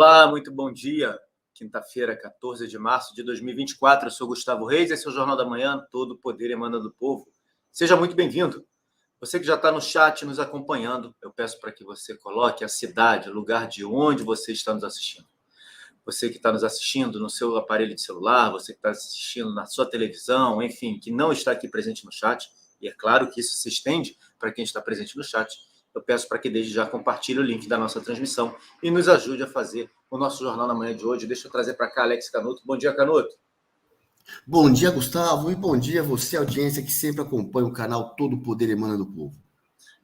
Olá, muito bom dia. Quinta-feira, 14 de março de 2024. Eu sou Gustavo Reis, esse é o Jornal da Manhã, todo o poder emana do povo. Seja muito bem-vindo. Você que já está no chat nos acompanhando, eu peço para que você coloque a cidade, o lugar de onde você está nos assistindo. Você que está nos assistindo no seu aparelho de celular, você que está assistindo na sua televisão, enfim, que não está aqui presente no chat, e é claro que isso se estende para quem está presente no chat, eu peço para que desde já compartilhe o link da nossa transmissão e nos ajude a fazer o nosso Jornal na Manhã de hoje. Deixa eu trazer para cá Alex Canuto. Bom dia, Canuto. Bom dia, Gustavo, e bom dia a você, audiência que sempre acompanha o canal Todo o Poder Emana do Povo.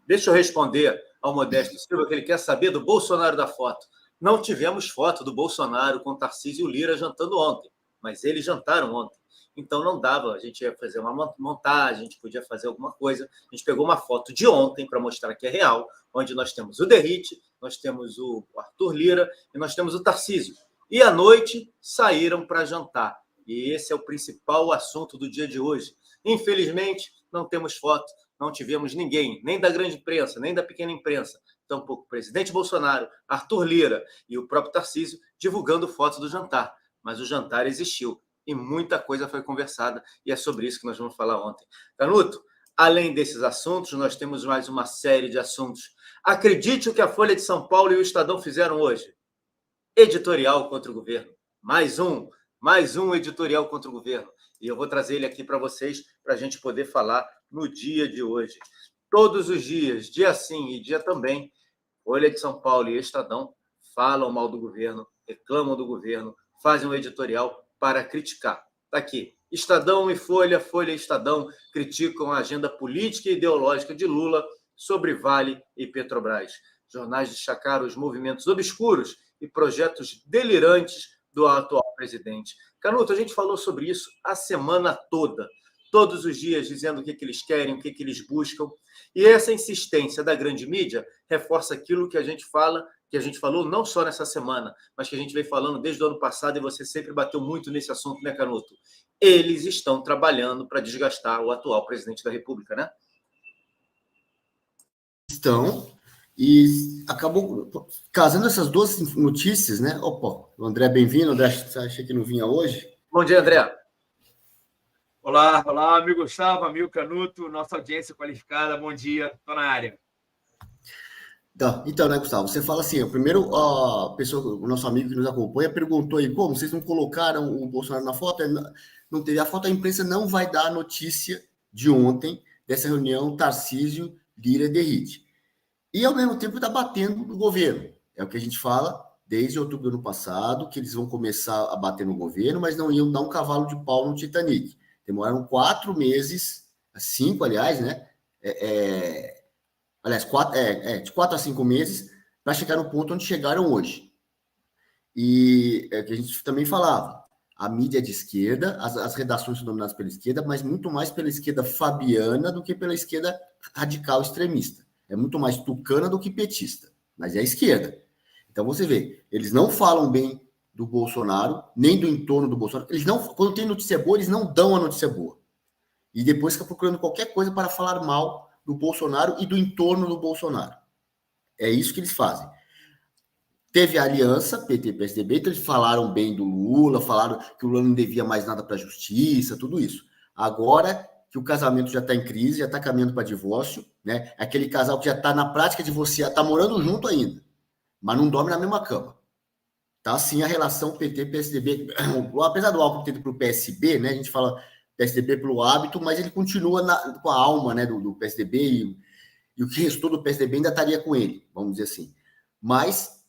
Deixa eu responder ao Modesto Silva, que ele quer saber do Bolsonaro da foto. Não tivemos foto do Bolsonaro com Tarcísio Lira jantando ontem, mas eles jantaram ontem. Então não dava, a gente ia fazer uma montagem, a gente podia fazer alguma coisa. A gente pegou uma foto de ontem para mostrar que é real, onde nós temos o Derrite, nós temos o Arthur Lira e nós temos o Tarcísio. E à noite saíram para jantar. E esse é o principal assunto do dia de hoje. Infelizmente, não temos foto, não tivemos ninguém, nem da grande imprensa, nem da pequena imprensa, tampouco o presidente Bolsonaro, Arthur Lira e o próprio Tarcísio divulgando fotos do jantar. Mas o jantar existiu e muita coisa foi conversada, e é sobre isso que nós vamos falar ontem. Canuto, além desses assuntos, nós temos mais uma série de assuntos. Acredite o que a Folha de São Paulo e o Estadão fizeram hoje. Editorial contra o governo. Mais um editorial contra o governo. E eu vou trazer ele aqui para vocês, para a gente poder falar no dia de hoje. Todos os dias, dia sim e dia também, Folha de São Paulo e Estadão falam mal do governo, reclamam do governo, fazem um editorial para criticar. Está aqui. Estadão e Folha, Folha e Estadão criticam a agenda política e ideológica de Lula sobre Vale e Petrobras. Jornais destacaram os movimentos obscuros e projetos delirantes do atual presidente. Canuto, a gente falou sobre isso a semana toda, todos os dias dizendo o que eles querem, o que eles buscam. E essa insistência da grande mídia reforça aquilo que a gente fala, que a gente falou não só nessa semana, mas que a gente vem falando desde o ano passado, e você sempre bateu muito nesse assunto, né, Canuto? Eles estão trabalhando para desgastar o atual presidente da República, né? Estão, e acabou casando essas duas notícias, né? Opa, o André, bem-vindo. André, achei que não vinha hoje. Bom dia, André. Olá, amigo Gustavo, amigo Canuto, nossa audiência qualificada, bom dia, estou na área. Então, né, Gustavo, você fala assim, primeiro a pessoa, o nosso amigo que nos acompanha perguntou aí, como vocês não colocaram o Bolsonaro na foto? Não teve a foto, a imprensa não vai dar a notícia de ontem, dessa reunião Tarcísio, Lira e Derrite. E, ao mesmo tempo, está batendo no governo. É o que a gente fala desde outubro do ano passado, que eles vão começar a bater no governo, mas não iam dar um cavalo de pau no Titanic. Demoraram 4 meses, 5, aliás, né? Aliás, de 4 a 5 meses, para chegar no ponto onde chegaram hoje. E é o que a gente também falava, a mídia é de esquerda, as redações são dominadas pela esquerda, mas muito mais pela esquerda fabiana do que pela esquerda radical extremista. É muito mais tucana do que petista, mas é a esquerda. Então você vê, eles não falam bem do Bolsonaro, nem do entorno do Bolsonaro. Eles não, quando tem notícia boa, eles não dão a notícia boa. E depois fica procurando qualquer coisa para falar mal do Bolsonaro e do entorno do Bolsonaro. É isso que eles fazem. Teve a aliança, PT e PSDB, então eles falaram bem do Lula, falaram que o Lula não devia mais nada para a justiça, tudo isso. Agora que o casamento já está em crise, já está caminhando para divórcio, né? Aquele casal que já está na prática divorciar, está morando junto ainda, mas não dorme na mesma cama. Tá assim a relação PT-PSDB, apesar do álcool ter para o PSB, né? A gente fala PSDB pelo hábito, mas ele continua com a alma, né, do PSDB, e o que restou do PSDB ainda estaria com ele, vamos dizer assim. Mas,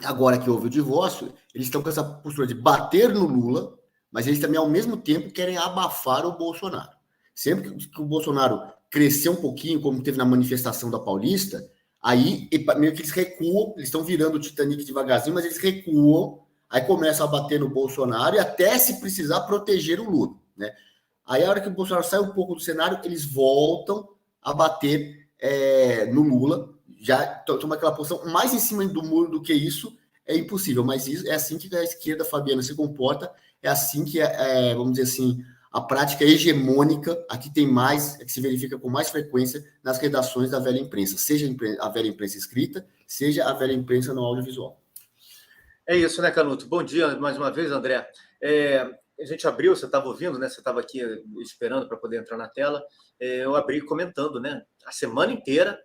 agora que houve o divórcio, eles estão com essa postura de bater no Lula, mas eles também, ao mesmo tempo, querem abafar o Bolsonaro. Sempre que o Bolsonaro crescer um pouquinho, como teve na manifestação da Paulista, aí meio que eles recuam, eles estão virando o Titanic devagarzinho, mas eles recuam, aí começam a bater no Bolsonaro e até, se precisar, proteger o Lula, né? Aí, a hora que o Bolsonaro sai um pouco do cenário, eles voltam a bater no Lula, já toma aquela posição mais em cima do muro do que isso, é impossível, mas isso, é assim que a esquerda fabiana se comporta, é assim que, vamos dizer assim, a prática hegemônica, aqui tem mais, que se verifica com mais frequência nas redações da velha imprensa, seja a velha imprensa escrita, seja a velha imprensa no audiovisual. É isso, né, Canuto? Bom dia mais uma vez, André. A gente abriu, você estava ouvindo, né? Você estava aqui esperando para poder entrar na tela. Eu abri comentando, né? A semana inteira,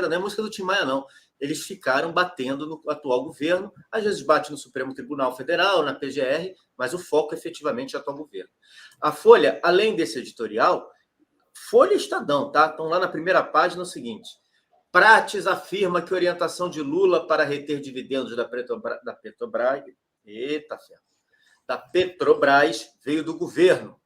não é música do Tim Maia, não. Eles ficaram batendo no atual governo, às vezes bate no Supremo Tribunal Federal, na PGR, mas o foco efetivamente é o atual governo. A Folha, além desse editorial, Folha e Estadão, tá? Estão lá na primeira página o seguinte: Prates afirma que orientação de Lula para reter dividendos da Petrobras, da Petrobras veio do governo.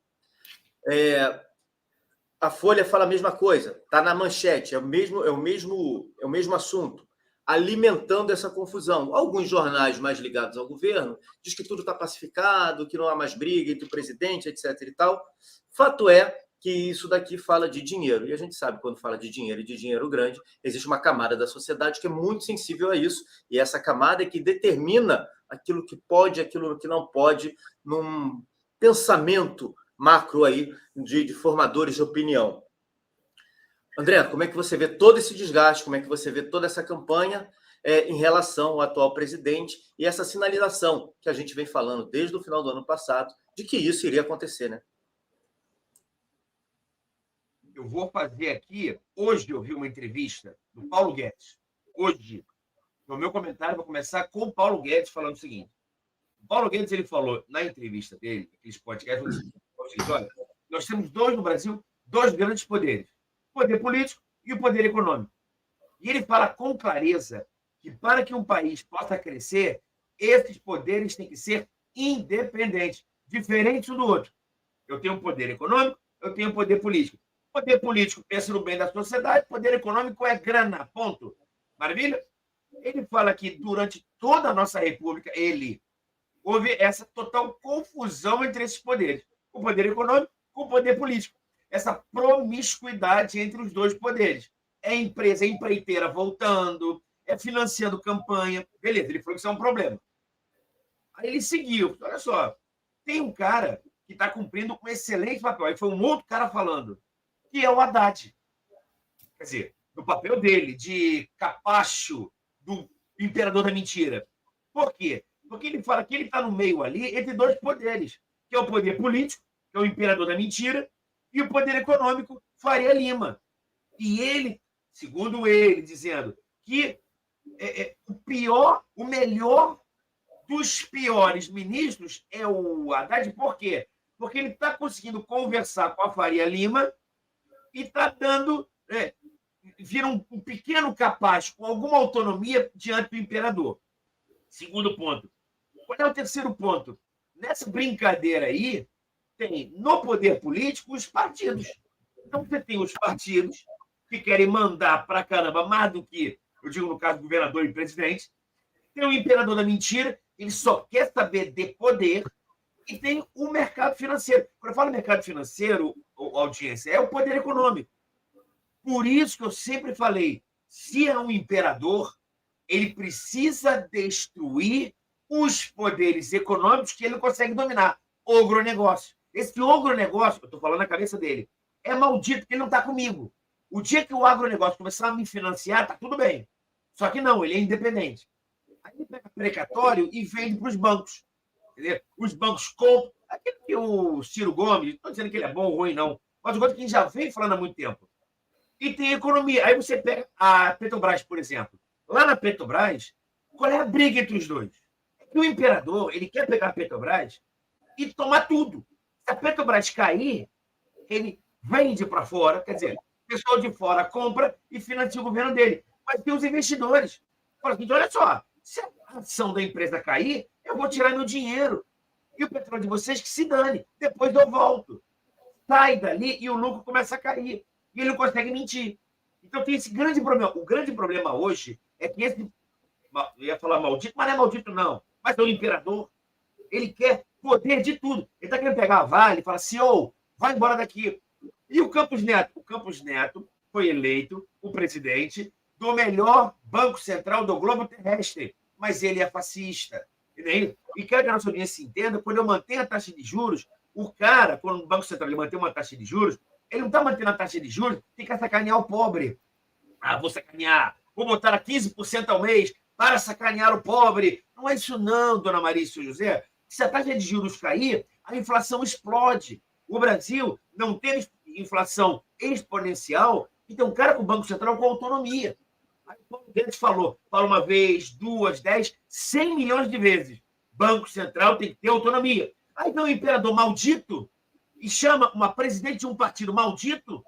A Folha fala a mesma coisa, está na manchete, é o mesmo assunto, alimentando essa confusão. Alguns jornais mais ligados ao governo diz que tudo está pacificado, que não há mais briga entre o presidente, etc. e tal. Fato é que isso daqui fala de dinheiro. E a gente sabe, quando fala de dinheiro e de dinheiro grande, existe uma camada da sociedade que é muito sensível a isso. E essa camada é que determina aquilo que pode, aquilo que não pode, num pensamento macro aí de formadores de opinião. André, como é que você vê todo esse desgaste, como é que você vê toda essa campanha em relação ao atual presidente e essa sinalização que a gente vem falando desde o final do ano passado de que isso iria acontecer, né? Eu vou fazer aqui, hoje eu vi uma entrevista do Paulo Guedes. Hoje, no meu comentário, vou começar com o Paulo Guedes falando o seguinte. O Paulo Guedes, ele falou na entrevista dele, aqueles podcasts, olha, nós temos no Brasil, dois grandes poderes, o poder político e o poder econômico. E ele fala com clareza que para que um país possa crescer, esses poderes têm que ser independentes, diferentes um do outro. Eu tenho um poder econômico, eu tenho um poder político. O poder político pensa no bem da sociedade, o poder econômico é grana, ponto. Maravilha? Ele fala que durante toda a nossa república, houve essa total confusão entre esses poderes, o poder econômico com o poder político. Essa promiscuidade entre os dois poderes. É empresa, é empreiteira voltando, é financiando campanha. Beleza, ele falou que isso é um problema. Aí ele seguiu. Olha só, tem um cara que está cumprindo um excelente papel. Aí foi um outro cara falando, que é o Haddad. Quer dizer, no papel dele, de capacho do imperador da mentira. Por quê? Porque ele fala que ele está no meio ali entre dois poderes, que é o poder político, que é o imperador da mentira, e o poder econômico, Faria Lima. E ele, segundo ele, dizendo que o melhor dos piores ministros é o Haddad. Por quê? Porque ele está conseguindo conversar com a Faria Lima e está dando... vira um pequeno capaz com alguma autonomia diante do imperador. Segundo ponto. Qual é o terceiro ponto? Nessa brincadeira aí, tem no poder político os partidos. Então, você tem os partidos que querem mandar para caramba mais do que, eu digo no caso, governador e presidente. Tem o imperador da mentira, ele só quer saber de poder. E tem o mercado financeiro. Quando eu falo mercado financeiro, audiência, é o poder econômico. Por isso que eu sempre falei, se é um imperador, ele precisa destruir os poderes econômicos que ele não consegue dominar. Ogronegócio. Esse ogronegócio, eu estou falando na cabeça dele, é maldito, porque ele não está comigo. O dia que o agronegócio começar a me financiar, está tudo bem. Só que não, ele é independente. Aí ele pega precatório e vende para os bancos. Entendeu? Os bancos compram. Aquele que o Ciro Gomes, não estou dizendo que ele é bom ou ruim, não, mas o outro que a gente já vem falando há muito tempo. E tem economia. Aí você pega a Petrobras, por exemplo. Lá na Petrobras, qual é a briga entre os dois? É que o imperador, ele quer pegar a Petrobras e tomar tudo. Se a Petrobras cair, ele vende para fora, quer dizer, o pessoal de fora compra e financia o governo dele. Mas tem os investidores. Fala assim, olha só, se a ação da empresa cair, eu vou tirar meu dinheiro. E o petróleo de vocês que se dane. Depois eu volto. Sai dali e o lucro começa a cair. E ele não consegue mentir. Então tem esse grande problema. O grande problema hoje é que esse... Eu ia falar maldito, mas não é maldito, não. Mas é o imperador. Ele quer poder de tudo. Ele está querendo pegar a Vale e falar assim, vai embora daqui. E o Campos Neto? O Campos Neto foi eleito o presidente do melhor banco central do globo terrestre. Mas ele é fascista. E quero que a nossa audiência entenda, quando eu mantenho a taxa de juros, o cara, quando o Banco Central ele mantém uma taxa de juros, ele não está mantendo a taxa de juros, tem que sacanear o pobre. Vou sacanear, vou botar a 15% ao mês para sacanear o pobre. Não é isso não, dona Maria e seu José. Se a taxa de juros cair, a inflação explode. O Brasil não tem inflação exponencial e tem um cara com o Banco Central com autonomia. Aí o Paulo Guedes fala uma vez, 2, 10, 100 milhões de vezes. Banco Central tem que ter autonomia. Aí vem o imperador maldito e chama uma presidente de um partido maldito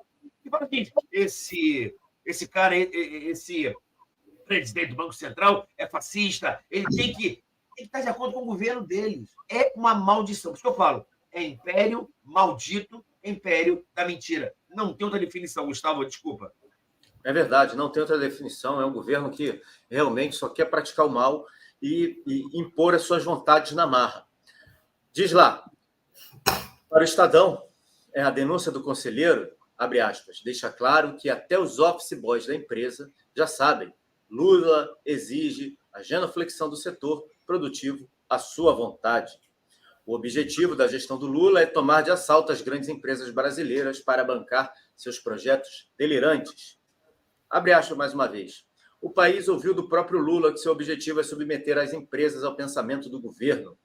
e fala assim, esse cara, esse presidente do Banco Central é fascista, ele tem que estar de acordo com o governo deles. É uma maldição. Por isso que eu falo, é império maldito, império da mentira. Não tem outra definição, Gustavo, desculpa. É verdade, não tem outra definição. É um governo que realmente só quer praticar o mal e impor as suas vontades na marra. Diz lá, para o Estadão, a denúncia do conselheiro, abre aspas, deixa claro que até os office boys da empresa já sabem, Lula exige a genuflexão do setor produtivo à sua vontade. O objetivo da gestão do Lula é tomar de assalto as grandes empresas brasileiras para bancar seus projetos delirantes. Abre aspas mais uma vez. O país ouviu do próprio Lula que seu objetivo é submeter as empresas ao pensamento do governo.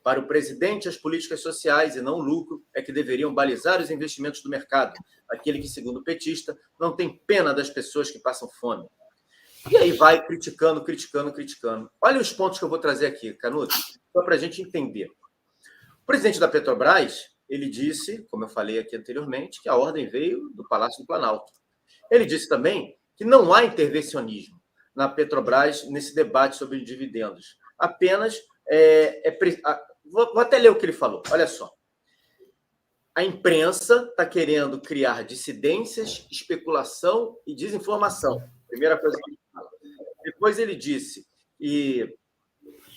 Para o presidente, as políticas sociais e não o lucro é que deveriam balizar os investimentos do mercado, aquele que, segundo o petista, não tem pena das pessoas que passam fome. E aí vai criticando. Olha os pontos que eu vou trazer aqui, Canuto, só para a gente entender. O presidente da Petrobras, ele disse, como eu falei aqui anteriormente, que a ordem veio do Palácio do Planalto. Ele disse também que não há intervencionismo na Petrobras nesse debate sobre dividendos. Apenas vou até ler o que ele falou. Olha só. A imprensa está querendo criar dissidências, especulação e desinformação. Primeira coisa que ele fala. Depois ele disse que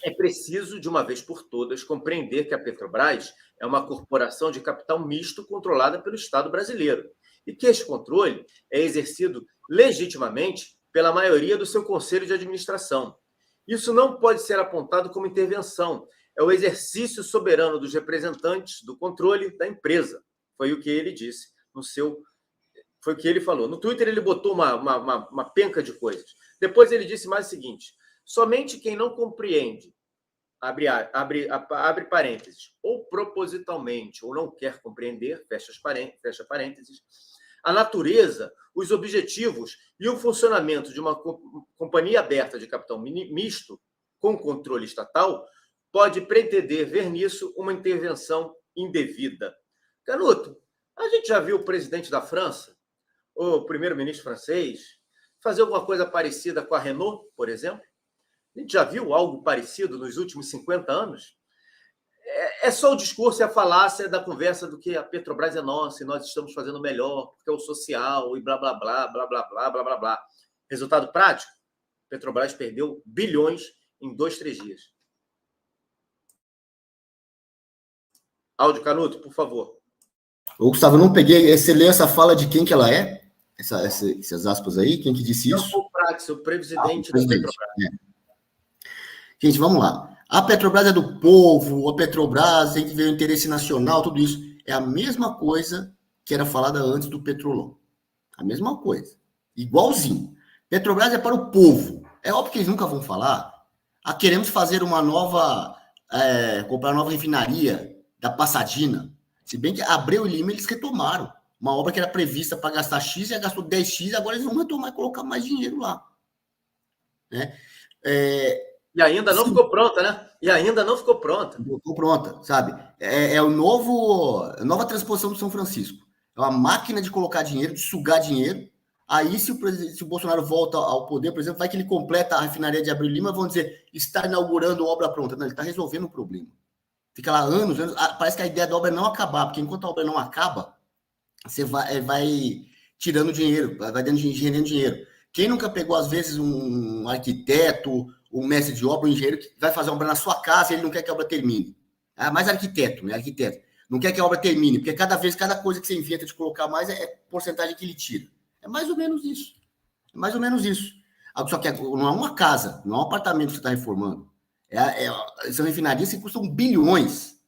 é preciso, de uma vez por todas, compreender que a Petrobras é uma corporação de capital misto controlada pelo Estado brasileiro e que esse controle é exercido legitimamente pela maioria do seu conselho de administração. Isso não pode ser apontado como intervenção, é o exercício soberano dos representantes do controle da empresa. Foi o que ele disse foi o que ele falou. No Twitter ele botou uma penca de coisas. Depois ele disse mais o seguinte, somente quem não compreende, abre parênteses, ou propositalmente, ou não quer compreender, fecha parênteses, a natureza, os objetivos e o funcionamento de uma companhia aberta de capital misto com controle estatal pode pretender ver nisso uma intervenção indevida. Canuto, a gente já viu o presidente da França, o primeiro-ministro francês, fazer alguma coisa parecida com a Renault, por exemplo? A gente já viu algo parecido nos últimos 50 anos? É só o discurso e a falácia da conversa do que a Petrobras é nossa e nós estamos fazendo melhor, porque é o social e blá, blá, blá, blá, blá, blá, blá, blá, blá. Resultado prático? Petrobras perdeu bilhões em 2, 3 dias. Áudio, Canuto, por favor. Ô, Gustavo, eu não peguei. Você leu essa fala de quem que ela é? Essas aspas aí? Quem que disse isso? O Praxis, o presidente da Petrobras. Gente, vamos lá. A Petrobras é do povo, a Petrobras tem que ver o interesse nacional, tudo isso. É a mesma coisa que era falada antes do Petrolão. A mesma coisa. Igualzinho. Petrobras é para o povo. É óbvio que eles nunca vão falar. Queremos fazer uma nova... comprar uma nova refinaria da Passadina. Se bem que Abreu e Lima eles retomaram. Uma obra que era prevista para gastar X, já gastou 10X, agora eles vão retomar e colocar mais dinheiro lá. Né? E ainda não ficou pronta, né? Não ficou pronta, sabe? É a nova transposição do São Francisco. É uma máquina de colocar dinheiro, de sugar dinheiro. Aí, se o Bolsonaro volta ao poder, por exemplo, vai que ele completa a refinaria de Abreu e Lima, vão dizer, está inaugurando obra pronta. Não, ele está resolvendo o problema. Fica lá anos. Parece que a ideia da obra é não acabar, porque enquanto a obra não acaba, você vai tirando dinheiro, vai rendendo dinheiro. Quem nunca pegou, às vezes, um arquiteto, um mestre de obra, um engenheiro que vai fazer uma obra na sua casa e ele não quer que a obra termine? Mais arquiteto, né? Arquiteto. Não quer que a obra termine, porque cada coisa que você inventa de colocar mais é porcentagem que ele tira. É mais ou menos isso. Só que não é uma casa, não é um apartamento que você está reformando. São refinarias que custam bilhões.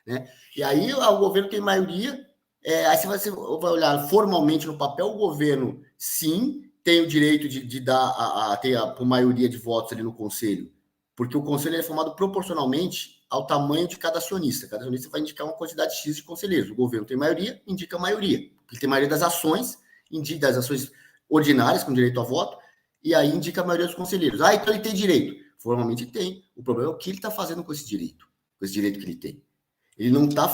Né? E aí o governo tem maioria. Aí você vai olhar formalmente no papel, o governo, sim, tem o direito de dar ter por maioria de votos ali no conselho, porque o conselho é formado proporcionalmente ao tamanho de cada acionista. Cada acionista vai indicar uma quantidade X de conselheiros. O governo tem maioria, indica a maioria. Ele tem maioria das ações ordinárias com direito a voto, e aí indica a maioria dos conselheiros. Então ele tem direito. Formalmente tem. O problema é o que ele está fazendo com esse direito que ele tem. Ele não está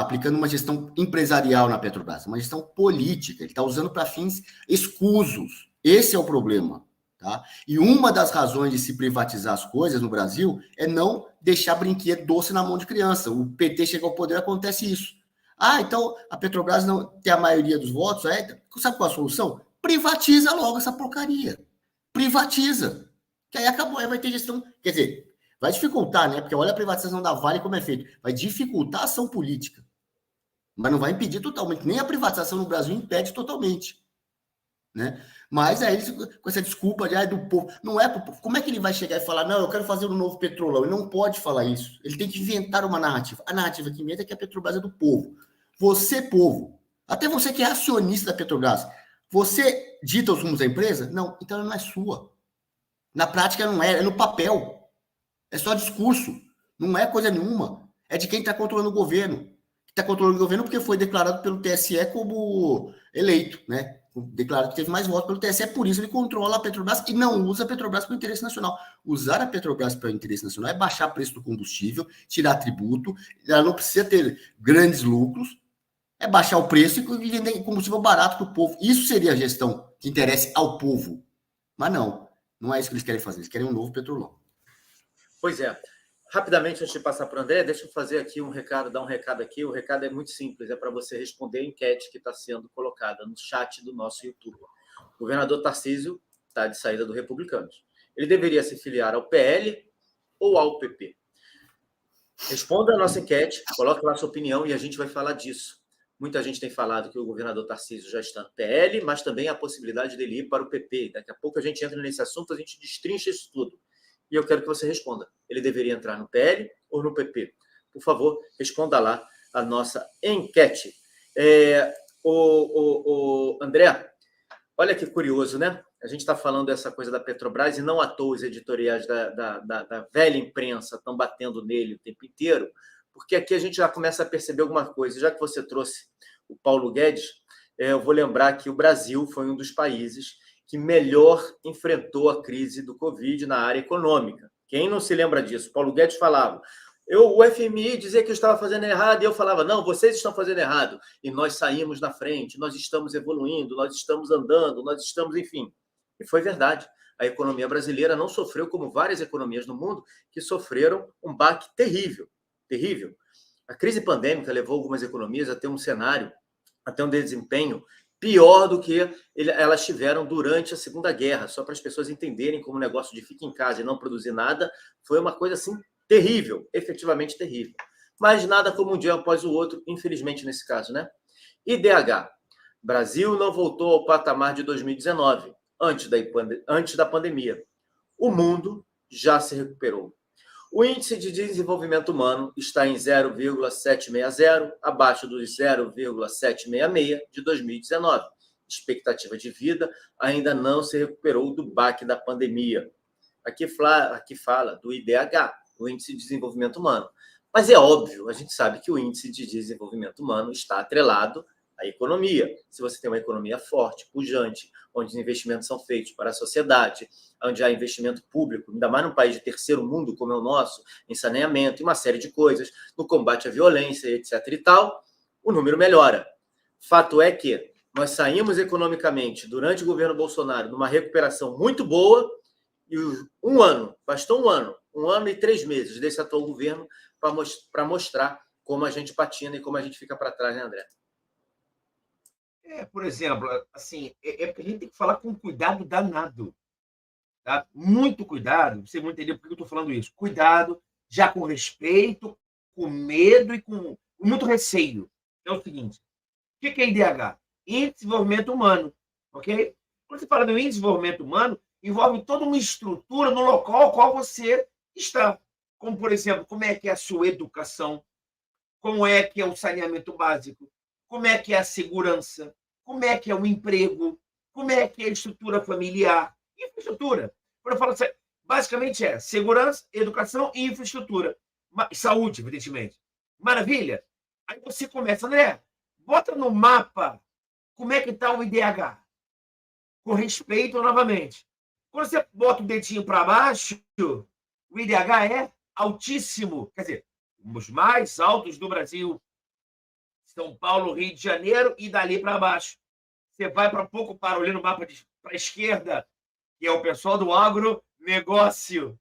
aplicando uma gestão empresarial na Petrobras, uma gestão política. Ele está usando para fins escusos. Esse é o problema. Tá? E uma das razões de se privatizar as coisas no Brasil é não deixar brinquedo doce na mão de criança. O PT chega ao poder, acontece isso. Então a Petrobras não tem a maioria dos votos. Sabe qual é a solução? Privatiza logo essa porcaria. Privatiza. Que aí acabou, aí vai ter gestão. Quer dizer, vai dificultar, né? Porque olha a privatização da Vale como é feito. Vai dificultar a ação política. Mas não vai impedir totalmente. Nem a privatização no Brasil impede totalmente. Né? Mas aí, com essa desculpa do povo, não é pro povo. Como é que ele vai chegar e falar, não, eu quero fazer um novo petrolão? Ele não pode falar isso. Ele tem que inventar uma narrativa. A narrativa que inventa é que a Petrobras é do povo. Você, povo, até você que é acionista da Petrobras, você dita os rumos da empresa? Não, então ela não é sua. Na prática não é no papel. É só discurso. Não é coisa nenhuma. É de quem está controlando o governo. Está controlando o governo porque foi declarado pelo TSE como eleito, né? Declarado que teve mais votos pelo TSE, por isso ele controla a Petrobras e não usa a Petrobras para o interesse nacional. Usar a Petrobras para o interesse nacional é baixar o preço do combustível, tirar tributo, ela não precisa ter grandes lucros, é baixar o preço e vender combustível barato para o povo. Isso seria a gestão que interesse ao povo. Mas não é isso que eles querem fazer, eles querem um novo petrolão. Pois é. Rapidamente, antes de passar para o André, deixa eu fazer aqui dar um recado aqui. O recado é muito simples, é para você responder a enquete que está sendo colocada no chat do nosso YouTube. O governador Tarcísio está de saída do Republicanos. Ele deveria se filiar ao PL ou ao PP? Responda a nossa enquete, coloque lá a sua opinião e a gente vai falar disso. Muita gente tem falado que o governador Tarcísio já está no PL, mas também há a possibilidade dele ir para o PP. Daqui a pouco a gente entra nesse assunto, a gente destrincha isso tudo. E eu quero que você responda. Ele deveria entrar no PL ou no PP? Por favor, responda lá a nossa enquete. André, olha que curioso, né? A gente está falando dessa coisa da Petrobras e não à toa os editoriais da velha imprensa estão batendo nele o tempo inteiro, porque aqui a gente já começa a perceber alguma coisa. Já que você trouxe o Paulo Guedes, eu vou lembrar que o Brasil foi um dos países que melhor enfrentou a crise do Covid na área econômica. Quem não se lembra disso? Paulo Guedes falava, o FMI dizia que eu estava fazendo errado, e eu falava, não, vocês estão fazendo errado. E nós saímos na frente, nós estamos evoluindo, nós estamos andando, nós estamos, enfim. E foi verdade. A economia brasileira não sofreu como várias economias do mundo que sofreram um baque terrível, terrível. A crise pandêmica levou algumas economias a ter um cenário, a ter um desempenho pior do que elas tiveram durante a Segunda Guerra. Só para as pessoas entenderem como o negócio de ficar em casa e não produzir nada foi uma coisa assim terrível, efetivamente terrível. Mas nada como um dia após o outro, infelizmente nesse caso, né? IDH. Brasil não voltou ao patamar de 2019, antes da pandemia. O mundo já se recuperou. O índice de desenvolvimento humano está em 0,760, abaixo dos 0,766 de 2019. Expectativa de vida ainda não se recuperou do baque da pandemia. Aqui fala do IDH, o Índice de Desenvolvimento Humano. Mas é óbvio, a gente sabe que o Índice de Desenvolvimento Humano está atrelado à economia. Se você tem uma economia forte, pujante, onde os investimentos são feitos para a sociedade, onde há investimento público, ainda mais num país de terceiro mundo como é o nosso, em saneamento e uma série de coisas, no combate à violência, etc. e tal, o número melhora. Fato é que nós saímos economicamente, durante o governo Bolsonaro, numa recuperação muito boa, e bastou um ano e 3 meses desse atual governo para mostrar como a gente patina e como a gente fica para trás, né, André? Por exemplo, assim, porque a gente tem que falar com cuidado danado. Tá? Muito cuidado, você vai entender por que eu estou falando isso. Cuidado, já com respeito, com medo e com muito receio. É o seguinte, o que é IDH? Índice de Desenvolvimento Humano. Ok? Quando você fala do Índice de Desenvolvimento Humano, envolve toda uma estrutura no local ao qual você está. Como, por exemplo, como é que é a sua educação, como é que é o saneamento básico, como é que é a segurança, como é que é o emprego, Como é que é a estrutura familiar? Infraestrutura. Quando eu falo assim, basicamente é segurança, educação e infraestrutura. Saúde, evidentemente. Maravilha? Aí você começa, André, bota no mapa como é que está o IDH. Com respeito, novamente. Quando você bota o dedinho para baixo, o IDH é altíssimo. Quer dizer, os mais altos do Brasil. São Paulo, Rio de Janeiro e dali para baixo. Você vai para pouco para olhar no mapa para a esquerda, que é o pessoal do agronegócio.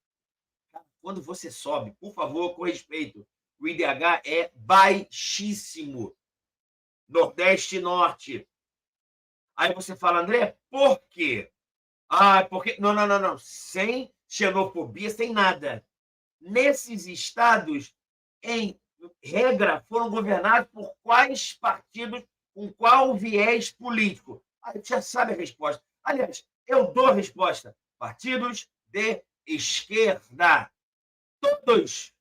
Quando você sobe, por favor, com respeito, o IDH é baixíssimo. Nordeste e Norte. Aí você fala, André, por quê? Ah, porque... Não. Sem xenofobia, sem nada. Nesses estados, em regra, foram governados por quais partidos, com qual viés político? Aí você já sabe a resposta. Aliás, eu dou a resposta. Partidos de esquerda. Todos.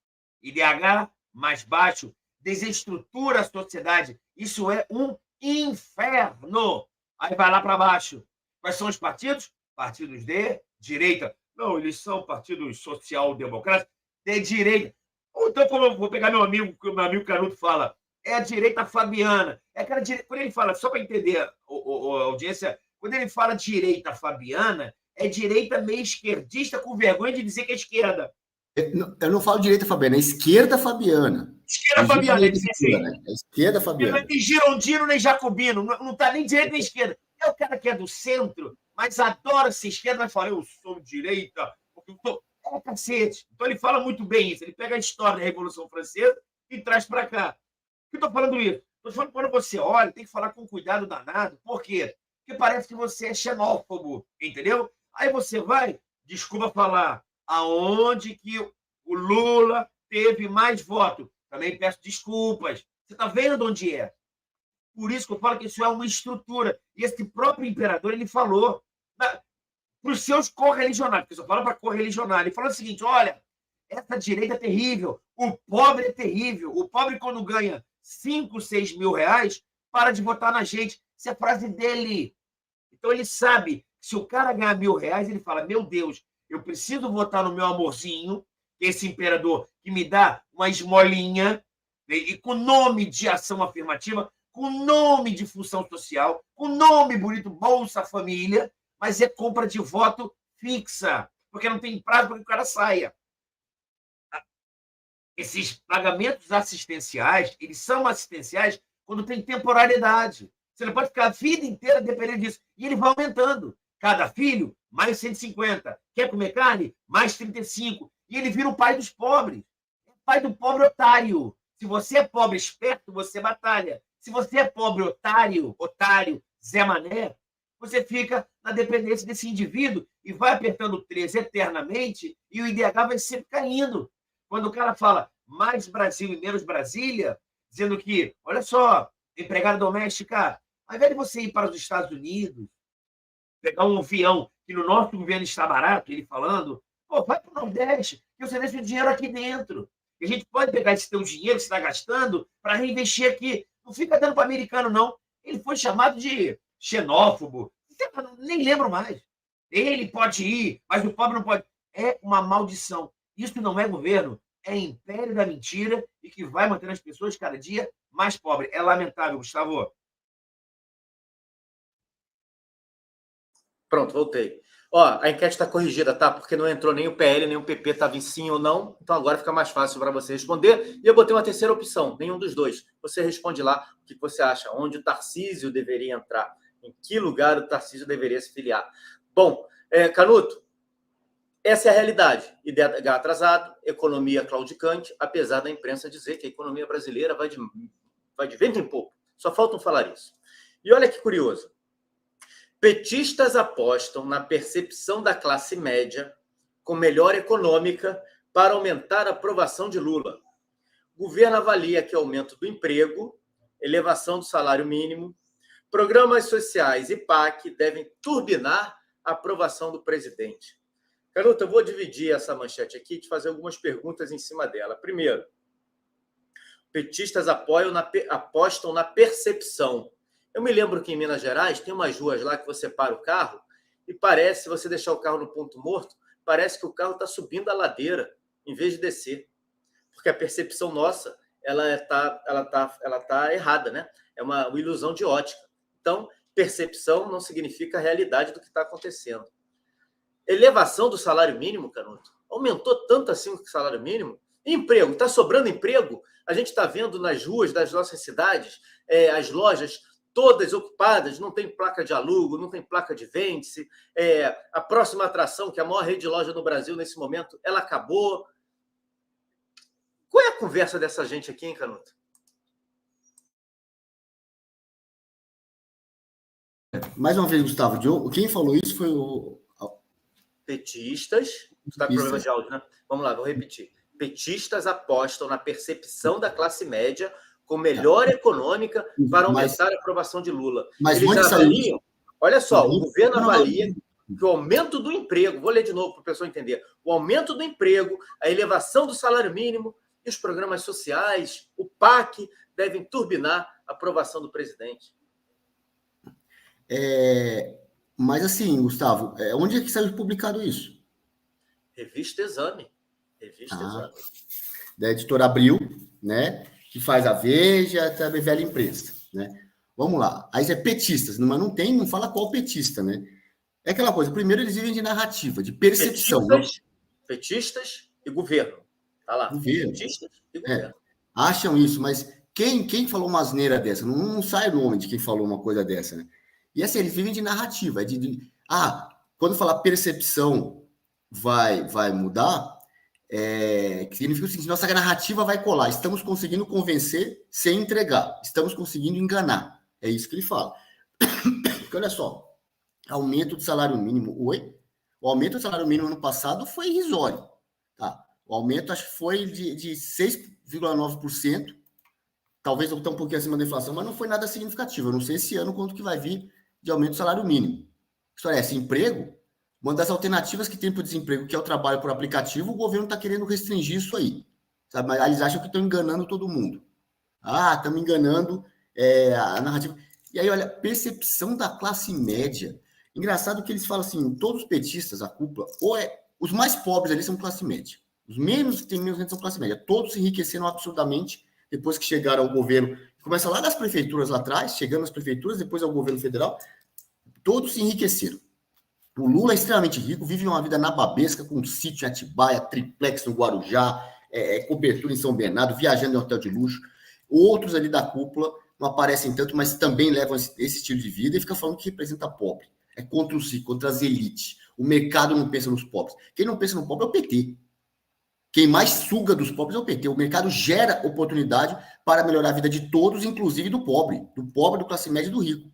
IDH mais baixo, desestrutura a sociedade. Isso é um inferno. Aí vai lá para baixo. Quais são os partidos? Partidos de direita. Não, eles são partidos social-democráticos de direita. Então, como eu vou pegar meu amigo Canuto fala, é a direita fabiana. É aquela direita, quando ele fala, só para entender a audiência, quando ele fala direita fabiana, é direita meio esquerdista com vergonha de dizer que é esquerda. Eu não falo direita fabiana, é esquerda fabiana. Esquerda fabiana, é esquerda fabiana. Não é nem girondino, nem jacobino, não está nem direita nem esquerda. É o cara que é do centro, mas adora ser esquerda, vai falar, eu sou direita, porque eu tô... É cacete. Então ele fala muito bem isso. Ele pega a história da Revolução Francesa e traz para cá. Por que eu estou falando isso? Estou falando que quando você olha, tem que falar com cuidado danado. Por quê? Porque parece que você é xenófobo, entendeu? Aí você vai, desculpa falar, aonde que o Lula teve mais voto. Também peço desculpas. Você está vendo onde é? Por isso que eu falo que isso é uma estrutura. E esse próprio imperador, ele falou para os seus correligionários, porque eu só falo para correligionário. Ele falou o seguinte, olha, essa direita é terrível, o pobre é terrível. O pobre, quando ganha 5, 6 mil reais, para de votar na gente. Isso é frase dele. Então, ele sabe que se o cara ganhar R$1.000, ele fala, meu Deus, eu preciso votar no meu amorzinho, esse imperador que me dá uma esmolinha, e com nome de ação afirmativa, com nome de função social, com nome bonito, Bolsa Família, mas é compra de voto fixa, porque não tem prazo para que o cara saia. Esses pagamentos assistenciais, eles são assistenciais quando tem temporalidade. Você não pode ficar a vida inteira dependendo disso. E ele vai aumentando. Cada filho, mais 150. Quer comer carne? Mais 35. E ele vira o pai dos pobres. É o pai do pobre otário. Se você é pobre esperto, você batalha. Se você é pobre otário, Zé Mané, você fica na dependência desse indivíduo e vai apertando o 13 eternamente e o IDH vai sempre caindo. Quando o cara fala mais Brasil e menos Brasília, dizendo que, olha só, empregada doméstica, ao invés de você ir para os Estados Unidos, pegar um avião, que no nosso governo está barato, ele falando, pô, vai para o Nordeste, que você deixa o dinheiro aqui dentro. E a gente pode pegar esse teu dinheiro que você está gastando para reinvestir aqui. Não fica dando para americano, não. Ele foi chamado de xenófobo. Nem lembro mais. Ele pode ir, mas o pobre não pode. É uma maldição. Isso não é governo, é império da mentira e que vai mantendo as pessoas cada dia mais pobres. É lamentável, Gustavo. Pronto, voltei. Ó, a enquete está corrigida, tá? Porque não entrou nem o PL, nem o PP, estava em sim ou não. Então agora fica mais fácil para você responder. E eu botei uma terceira opção, nenhum dos dois. Você responde lá o que você acha, onde o Tarcísio deveria entrar, em que lugar o Tarcísio deveria se filiar. Bom, Canuto, essa é a realidade. IDH atrasado, economia claudicante, apesar da imprensa dizer que a economia brasileira vai de vento em pouco. Só faltam falar isso. E olha que curioso. Petistas apostam na percepção da classe média com melhora econômica para aumentar a aprovação de Lula. O governo avalia que aumento do emprego, elevação do salário mínimo, programas sociais e PAC devem turbinar a aprovação do presidente. Canuto, eu vou dividir essa manchete aqui e te fazer algumas perguntas em cima dela. Primeiro, petistas apostam na percepção. Eu me lembro que em Minas Gerais tem umas ruas lá que você para o carro e parece, se você deixar o carro no ponto morto, parece que o carro está subindo a ladeira em vez de descer. Porque a percepção nossa, ela tá errada, né? É uma ilusão de ótica. Então, percepção não significa a realidade do que está acontecendo. Elevação do salário mínimo, Canuto, aumentou tanto assim o salário mínimo. Emprego, está sobrando emprego? A gente está vendo nas ruas das nossas cidades, as lojas todas ocupadas, não tem placa de alugo, não tem placa de vende-se. A próxima atração, que é a maior rede de loja no Brasil nesse momento, ela acabou. Qual é a conversa dessa gente aqui, hein, Canuto? Mais uma vez, Gustavo, quem falou isso foi o... Petistas. Está com problema de áudio, né? Vamos lá, vou repetir. Petistas apostam na percepção da classe média com melhora econômica para aumentar a aprovação de Lula. Mas eles avaliam, olha só, o governo avalia que o aumento do emprego, vou ler de novo para o pessoal entender, o aumento do emprego, a elevação do salário mínimo e os programas sociais, o PAC, devem turbinar a aprovação do presidente. Mas assim, Gustavo, onde é que saiu publicado isso? Revista Exame. Exame. Da editora Abril, né? Que faz a Veja, também velha imprensa, né? Vamos lá. Aí é petistas, mas não fala qual petista, né? É aquela coisa, primeiro eles vivem de narrativa, de percepção. Petistas e governo. Tá lá. Governo. Petistas e governo. Acham isso, mas quem falou uma asneira dessa? Não sai o nome de quem falou uma coisa dessa, né? E assim, eles vivem de narrativa. Quando falar percepção vai mudar, que significa o seguinte, nossa narrativa vai colar. Estamos conseguindo convencer sem entregar. Estamos conseguindo enganar. É isso que ele fala. Porque olha só, aumento do salário mínimo. O aumento do salário mínimo ano passado foi irrisório. Tá? O aumento acho que foi de 6,9%. Talvez até um pouquinho acima da inflação, mas não foi nada significativo. Eu não sei esse ano quanto que vai vir de aumento do salário mínimo. História é essa, emprego, uma das alternativas que tem para o desemprego, que é o trabalho por aplicativo, o governo está querendo restringir isso aí. Sabe? Mas eles acham que estão enganando todo mundo. Estamos enganando a narrativa. E aí, olha, percepção da classe média. Engraçado que eles falam assim, todos os petistas, a cúpula, os mais pobres ali são classe média. Os menos que têm menos renda são classe média. Todos se enriqueceram absurdamente depois que chegaram ao governo. Começa lá das prefeituras lá atrás, chegando às prefeituras, depois ao governo federal, todos se enriqueceram. O Lula é extremamente rico, vive uma vida nababesca, com um sítio em Atibaia, triplex no Guarujá, cobertura em São Bernardo, viajando em hotel de luxo. Outros ali da cúpula não aparecem tanto, mas também levam esse estilo de vida e fica falando que representa pobre. É contra o si, contra as elites. O mercado não pensa nos pobres. Quem não pensa no pobre é o PT. Quem mais suga dos pobres é o PT. O mercado gera oportunidade para melhorar a vida de todos, inclusive do pobre, do classe média e do rico.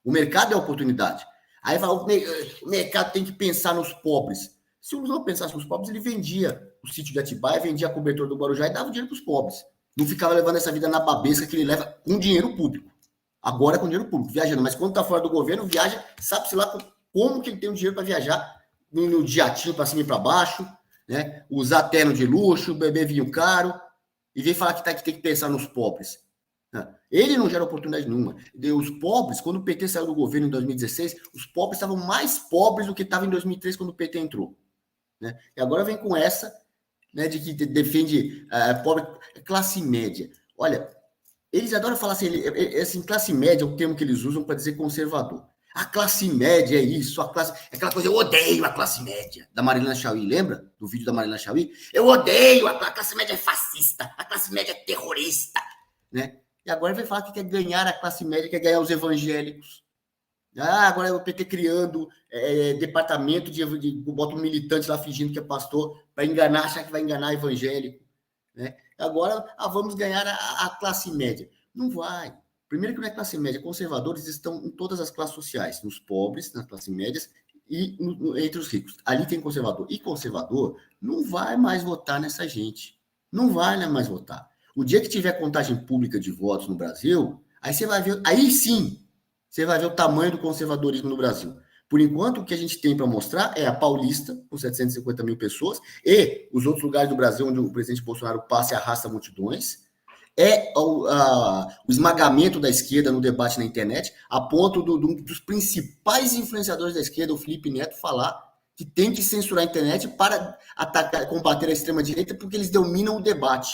O mercado é oportunidade. Aí fala, o mercado tem que pensar nos pobres. Se o Lula pensasse nos pobres, ele vendia o sítio de Atibaia, vendia a cobertura do Guarujá e dava dinheiro para os pobres. Não ficava levando essa vida na babesca que ele leva com dinheiro público. Agora é com dinheiro público, viajando. Mas quando está fora do governo, viaja, sabe-se lá como que ele tem o dinheiro para viajar, no jatinho para cima e para baixo, né? Usar terno de luxo, beber vinho caro, e vem falar que tem que pensar nos pobres. Ele não gera oportunidade nenhuma. Os pobres, quando o PT saiu do governo em 2016, os pobres estavam mais pobres do que estavam em 2003, quando o PT entrou. Né? E agora vem com essa, né, de que defende pobre, classe média. Olha, eles adoram falar assim, classe média é o termo que eles usam para dizer conservador. A classe média é isso, é aquela coisa, eu odeio a classe média, da Marilena Chauí, lembra? Do vídeo da Marilena Chauí? Eu odeio, a classe média é fascista, a classe média é terrorista, né? E agora vai falar que quer ganhar a classe média, quer ganhar os evangélicos. Agora é o PT criando departamento bota um militante lá fingindo que é pastor para enganar, achar que vai enganar evangélico, né? Agora vamos ganhar a classe média. Não vai. Primeiro que não é classe média, conservadores estão em todas as classes sociais, nos pobres, nas classes médias e entre os ricos. Ali tem conservador. E conservador não vai mais votar nessa gente. Não vai mais votar. O dia que tiver contagem pública de votos no Brasil, aí você vai ver, aí sim, você vai ver o tamanho do conservadorismo no Brasil. Por enquanto, o que a gente tem para mostrar é a Paulista, com 750 mil pessoas, e os outros lugares do Brasil onde o presidente Bolsonaro passa e arrasta multidões, é o esmagamento da esquerda no debate na internet, a ponto dos principais influenciadores da esquerda, o Felipe Neto, falar que tem que censurar a internet para combater a extrema-direita, porque eles dominam o debate.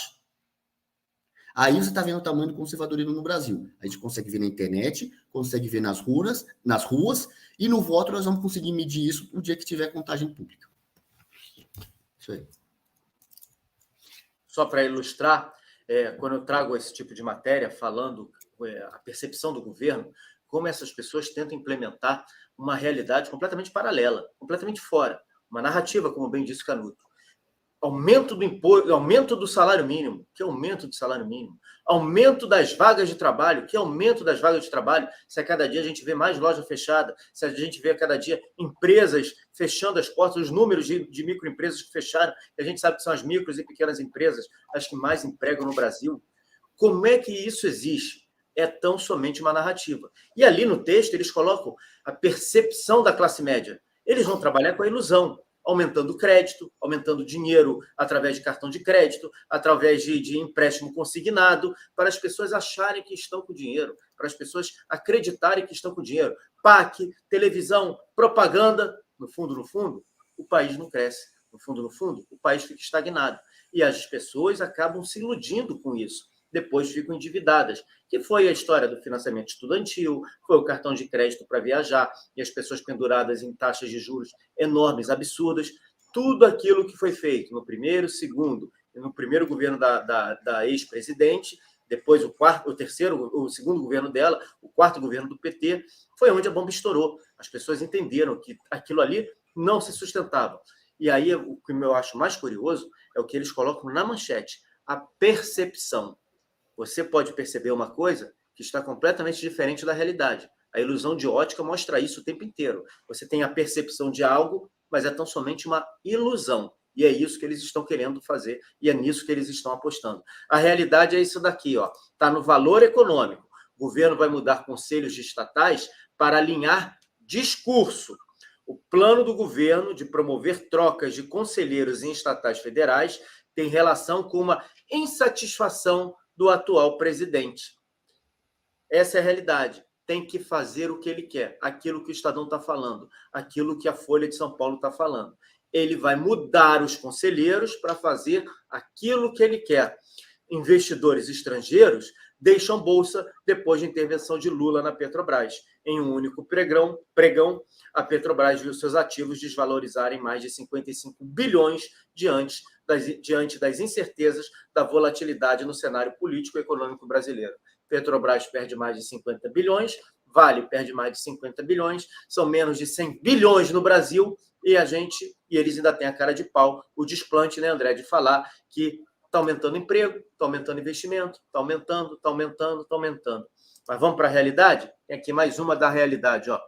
Aí você está vendo o tamanho do conservadorismo no Brasil. A gente consegue ver na internet, consegue ver nas ruas, e no voto nós vamos conseguir medir isso no dia que tiver contagem pública. Isso aí. Só para ilustrar, quando eu trago esse tipo de matéria, falando a percepção do governo, como essas pessoas tentam implementar uma realidade completamente paralela, completamente fora, uma narrativa, como bem disse Canuto. Aumento do imposto, aumento do salário mínimo, que aumento do salário mínimo, aumento das vagas de trabalho, que aumento das vagas de trabalho, se a cada dia a gente vê mais loja fechada, se a gente vê a cada dia empresas fechando as portas, os números de microempresas que fecharam, e a gente sabe que são as micros e pequenas empresas as que mais empregam no Brasil. Como é que isso existe? É tão somente uma narrativa. E ali no texto eles colocam a percepção da classe média. Eles vão trabalhar com a ilusão, aumentando o crédito, aumentando o dinheiro através de cartão de crédito, através de empréstimo consignado, para as pessoas acharem que estão com dinheiro, para as pessoas acreditarem que estão com dinheiro. PAC, televisão, propaganda. No fundo, o país não cresce. No fundo, o país fica estagnado. E as pessoas acabam se iludindo com isso. Depois ficam endividadas, que foi a história do financiamento estudantil, foi o cartão de crédito para viajar, e as pessoas penduradas em taxas de juros enormes, absurdas, tudo aquilo que foi feito no primeiro, segundo, no primeiro governo da ex-presidente, depois o segundo governo dela, o quarto governo do PT, foi onde a bomba estourou. As pessoas entenderam que aquilo ali não se sustentava. E aí, o que eu acho mais curioso é o que eles colocam na manchete, a percepção. Você pode perceber uma coisa que está completamente diferente da realidade. A ilusão de ótica mostra isso o tempo inteiro. Você tem a percepção de algo, mas é tão somente uma ilusão. E é isso que eles estão querendo fazer, e é nisso que eles estão apostando. A realidade é isso daqui, ó. Está no valor econômico. O governo vai mudar conselhos de estatais para alinhar discurso. O plano do governo de promover trocas de conselheiros em estatais federais tem relação com uma insatisfação do atual presidente. Essa é a realidade. Tem que fazer o que ele quer, aquilo que o Estadão está falando, aquilo que a Folha de São Paulo está falando. Ele vai mudar os conselheiros para fazer aquilo que ele quer. Investidores estrangeiros deixam bolsa depois de intervenção de Lula na Petrobras. Em um único pregão, a Petrobras viu seus ativos desvalorizarem mais de 55 bilhões diante das incertezas da volatilidade no cenário político e econômico brasileiro. Petrobras perde mais de 50 bilhões, Vale perde mais de 50 bilhões, são menos de 100 bilhões no Brasil, e eles ainda têm a cara de pau, o desplante, né, André, de falar que está aumentando emprego, está aumentando investimento, está aumentando. Mas vamos para a realidade? Tem aqui mais uma da realidade, ó.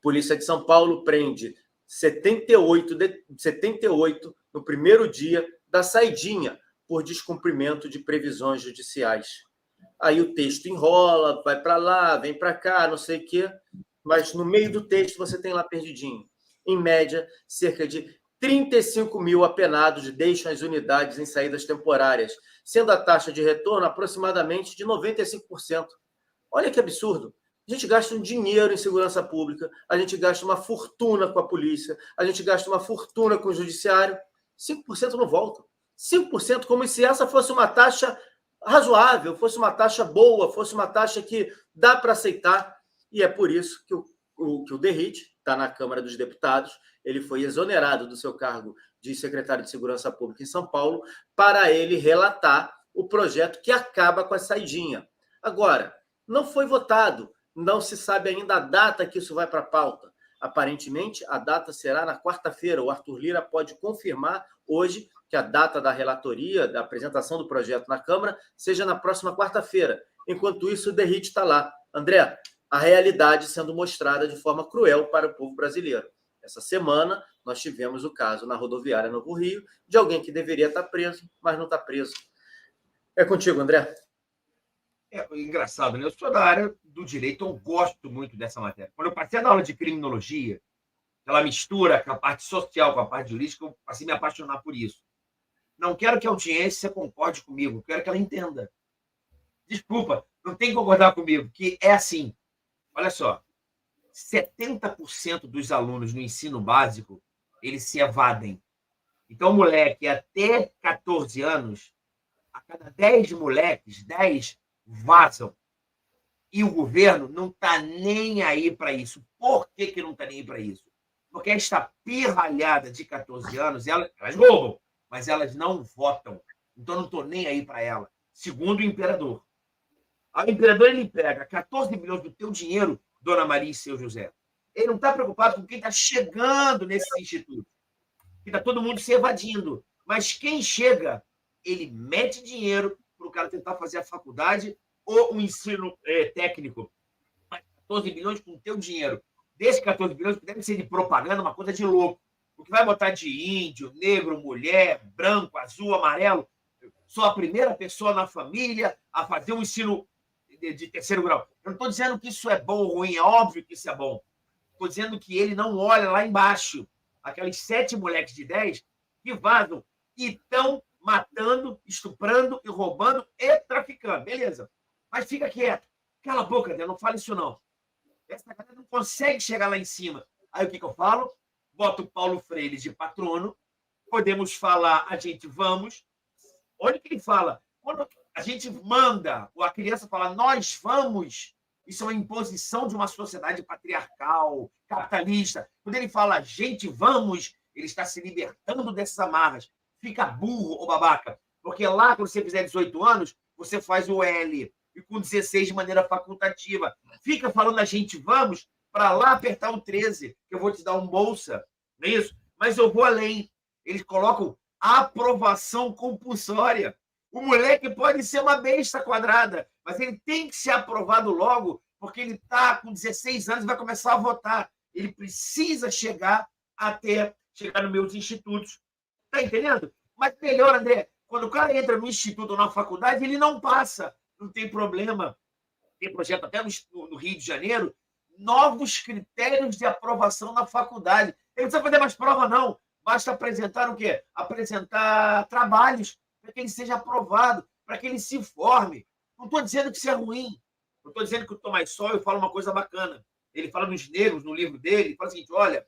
Polícia de São Paulo prende 78 no primeiro dia da saidinha por descumprimento de previsões judiciais. Aí o texto enrola, vai para lá, vem para cá, não sei o quê, mas no meio do texto você tem lá perdidinho. Em média, cerca de 35 mil apenados deixam as unidades em saídas temporárias, sendo a taxa de retorno aproximadamente de 95%. Olha que absurdo. A gente gasta um dinheiro em segurança pública, a gente gasta uma fortuna com a polícia, a gente gasta uma fortuna com o judiciário, 5% não volta. 5% como se essa fosse uma taxa razoável, fosse uma taxa boa, fosse uma taxa que dá para aceitar. E é por isso que o Derrite está na Câmara dos Deputados, ele foi exonerado do seu cargo de secretário de Segurança Pública em São Paulo para ele relatar o projeto que acaba com a saidinha. Agora, não foi votado, não se sabe ainda a data que isso vai para a pauta. Aparentemente, a data será na quarta-feira. O Arthur Lira pode confirmar hoje que a data da relatoria, da apresentação do projeto na Câmara, seja na próxima quarta-feira. Enquanto isso, o Derrite está lá. André, a realidade sendo mostrada de forma cruel para o povo brasileiro. Essa semana, nós tivemos o caso na rodoviária Novo Rio de alguém que deveria estar preso, mas não está preso. É contigo, André. É engraçado, né? Eu sou da área do direito, eu gosto muito dessa matéria. Quando eu passei na aula de criminologia, ela mistura com a parte social, com a parte jurídica, eu passei a me apaixonar por isso. Não quero que a audiência concorde comigo, quero que ela entenda. Desculpa, não tem que concordar comigo, que é assim. Olha só, 70% dos alunos no ensino básico, eles se evadem. Então, moleque até 14 anos, a cada 10 moleques, 10 vazam. E o governo não está nem aí para isso. Por que não está nem aí para isso? Porque esta pirralhada de 14 anos, elas roubam, mas elas não votam. Então, não estou nem aí para ela. Segundo o imperador. O imperador, ele pega 14 milhões do teu dinheiro, Dona Maria e seu José. Ele não está preocupado com quem está chegando nesse instituto. Que está todo mundo se evadindo. Mas quem chega, ele mete dinheiro para o cara tentar fazer a faculdade ou um ensino técnico. 14 milhões com o teu dinheiro. Desses 14 milhões, que deve ser de propaganda, uma coisa de louco. O que vai botar de índio, negro, mulher, branco, azul, amarelo. Sou a primeira pessoa na família a fazer um ensino de terceiro grau. Eu não estou dizendo que isso é bom ou ruim, é óbvio que isso é bom. Estou dizendo que ele não olha lá embaixo. Aqueles 7 moleques de 10 que vazam e estão matando, estuprando e roubando e traficando. Beleza. Mas fica quieto. Cala a boca, Deus, não fala isso não. Essa galera não consegue chegar lá em cima. Aí o que eu falo? Boto o Paulo Freire de patrono. Podemos falar, a gente vamos. Olha o que ele fala. Quando a gente manda, ou a criança fala, nós vamos, isso é uma imposição de uma sociedade patriarcal, capitalista. Quando ele fala, a gente vamos, ele está se libertando dessas amarras. Fica burro ou babaca. Porque lá, quando você fizer 18 anos, você faz o L. E com 16 de maneira facultativa. Fica falando a gente vamos para lá apertar o 13, que eu vou te dar um bolsa. Não é isso? Mas eu vou além. Eles colocam aprovação compulsória. O moleque pode ser uma besta quadrada, mas ele tem que ser aprovado logo, porque ele está com 16 anos e vai começar a votar. Ele precisa chegar nos meus institutos. Está entendendo? Mas melhor, André, quando o cara entra no instituto ou na faculdade, ele não passa. Não tem problema. Tem projeto até no Rio de Janeiro, novos critérios de aprovação na faculdade. Ele não precisa fazer mais prova, não. Basta apresentar o quê? Apresentar trabalhos para que ele seja aprovado, para que ele se forme. Não estou dizendo que isso é ruim. Não estou dizendo que o Tomás Sawyer fala uma coisa bacana. Ele fala dos negros no livro dele, ele fala o seguinte, olha,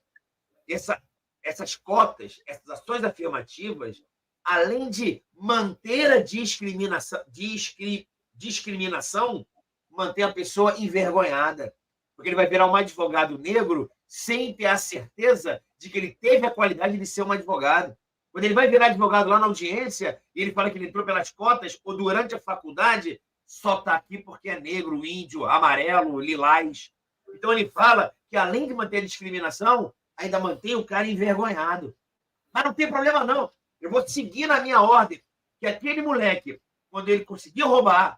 essas cotas, essas ações afirmativas, além de manter a discriminação, manter a pessoa envergonhada. Porque ele vai virar um advogado negro sem ter a certeza de que ele teve a qualidade de ser um advogado. Quando ele vai virar advogado lá na audiência e ele fala que ele entrou pelas cotas ou durante a faculdade, só está aqui porque é negro, índio, amarelo, lilás. Então ele fala que, além de manter a discriminação, ainda mantém o cara envergonhado. Mas não tem problema, não. Eu vou seguir na minha ordem que aquele moleque, quando ele conseguir roubar